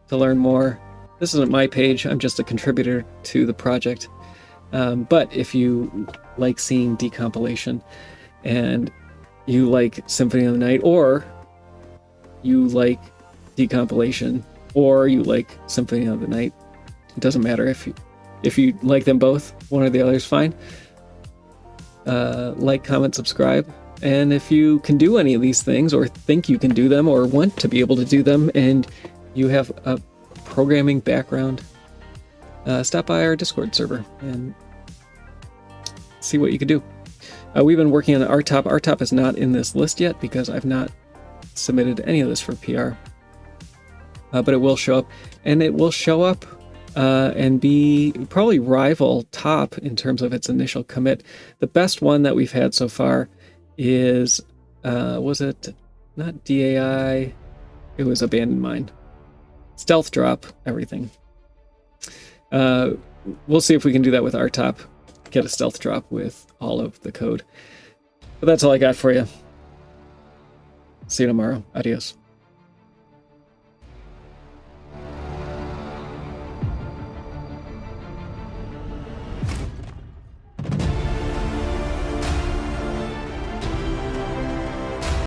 to learn more. This isn't my page, I'm just a contributor to the project. But if you like seeing decompilation and you like Symphony of the Night, or you like decompilation, or you like Symphony of the Night, it doesn't matter if you like them both, one or the other is fine. Like, comment, subscribe. And if you can do any of these things, or think you can do them, or want to be able to do them, and you have a programming background, stop by our Discord server and see what you can do. We've been working on RTOP. RTOP is not in this list yet because I've not submitted any of this for PR. But it will show up, and it will show up and be probably rival top in terms of its initial commit. The best one that we've had so far is, was it not DAI? It was Abandoned Mine. Stealth drop everything. We'll see if we can do that with RTOP. Get a stealth drop with all of the code. But that's all I got for you. See you tomorrow. Adios.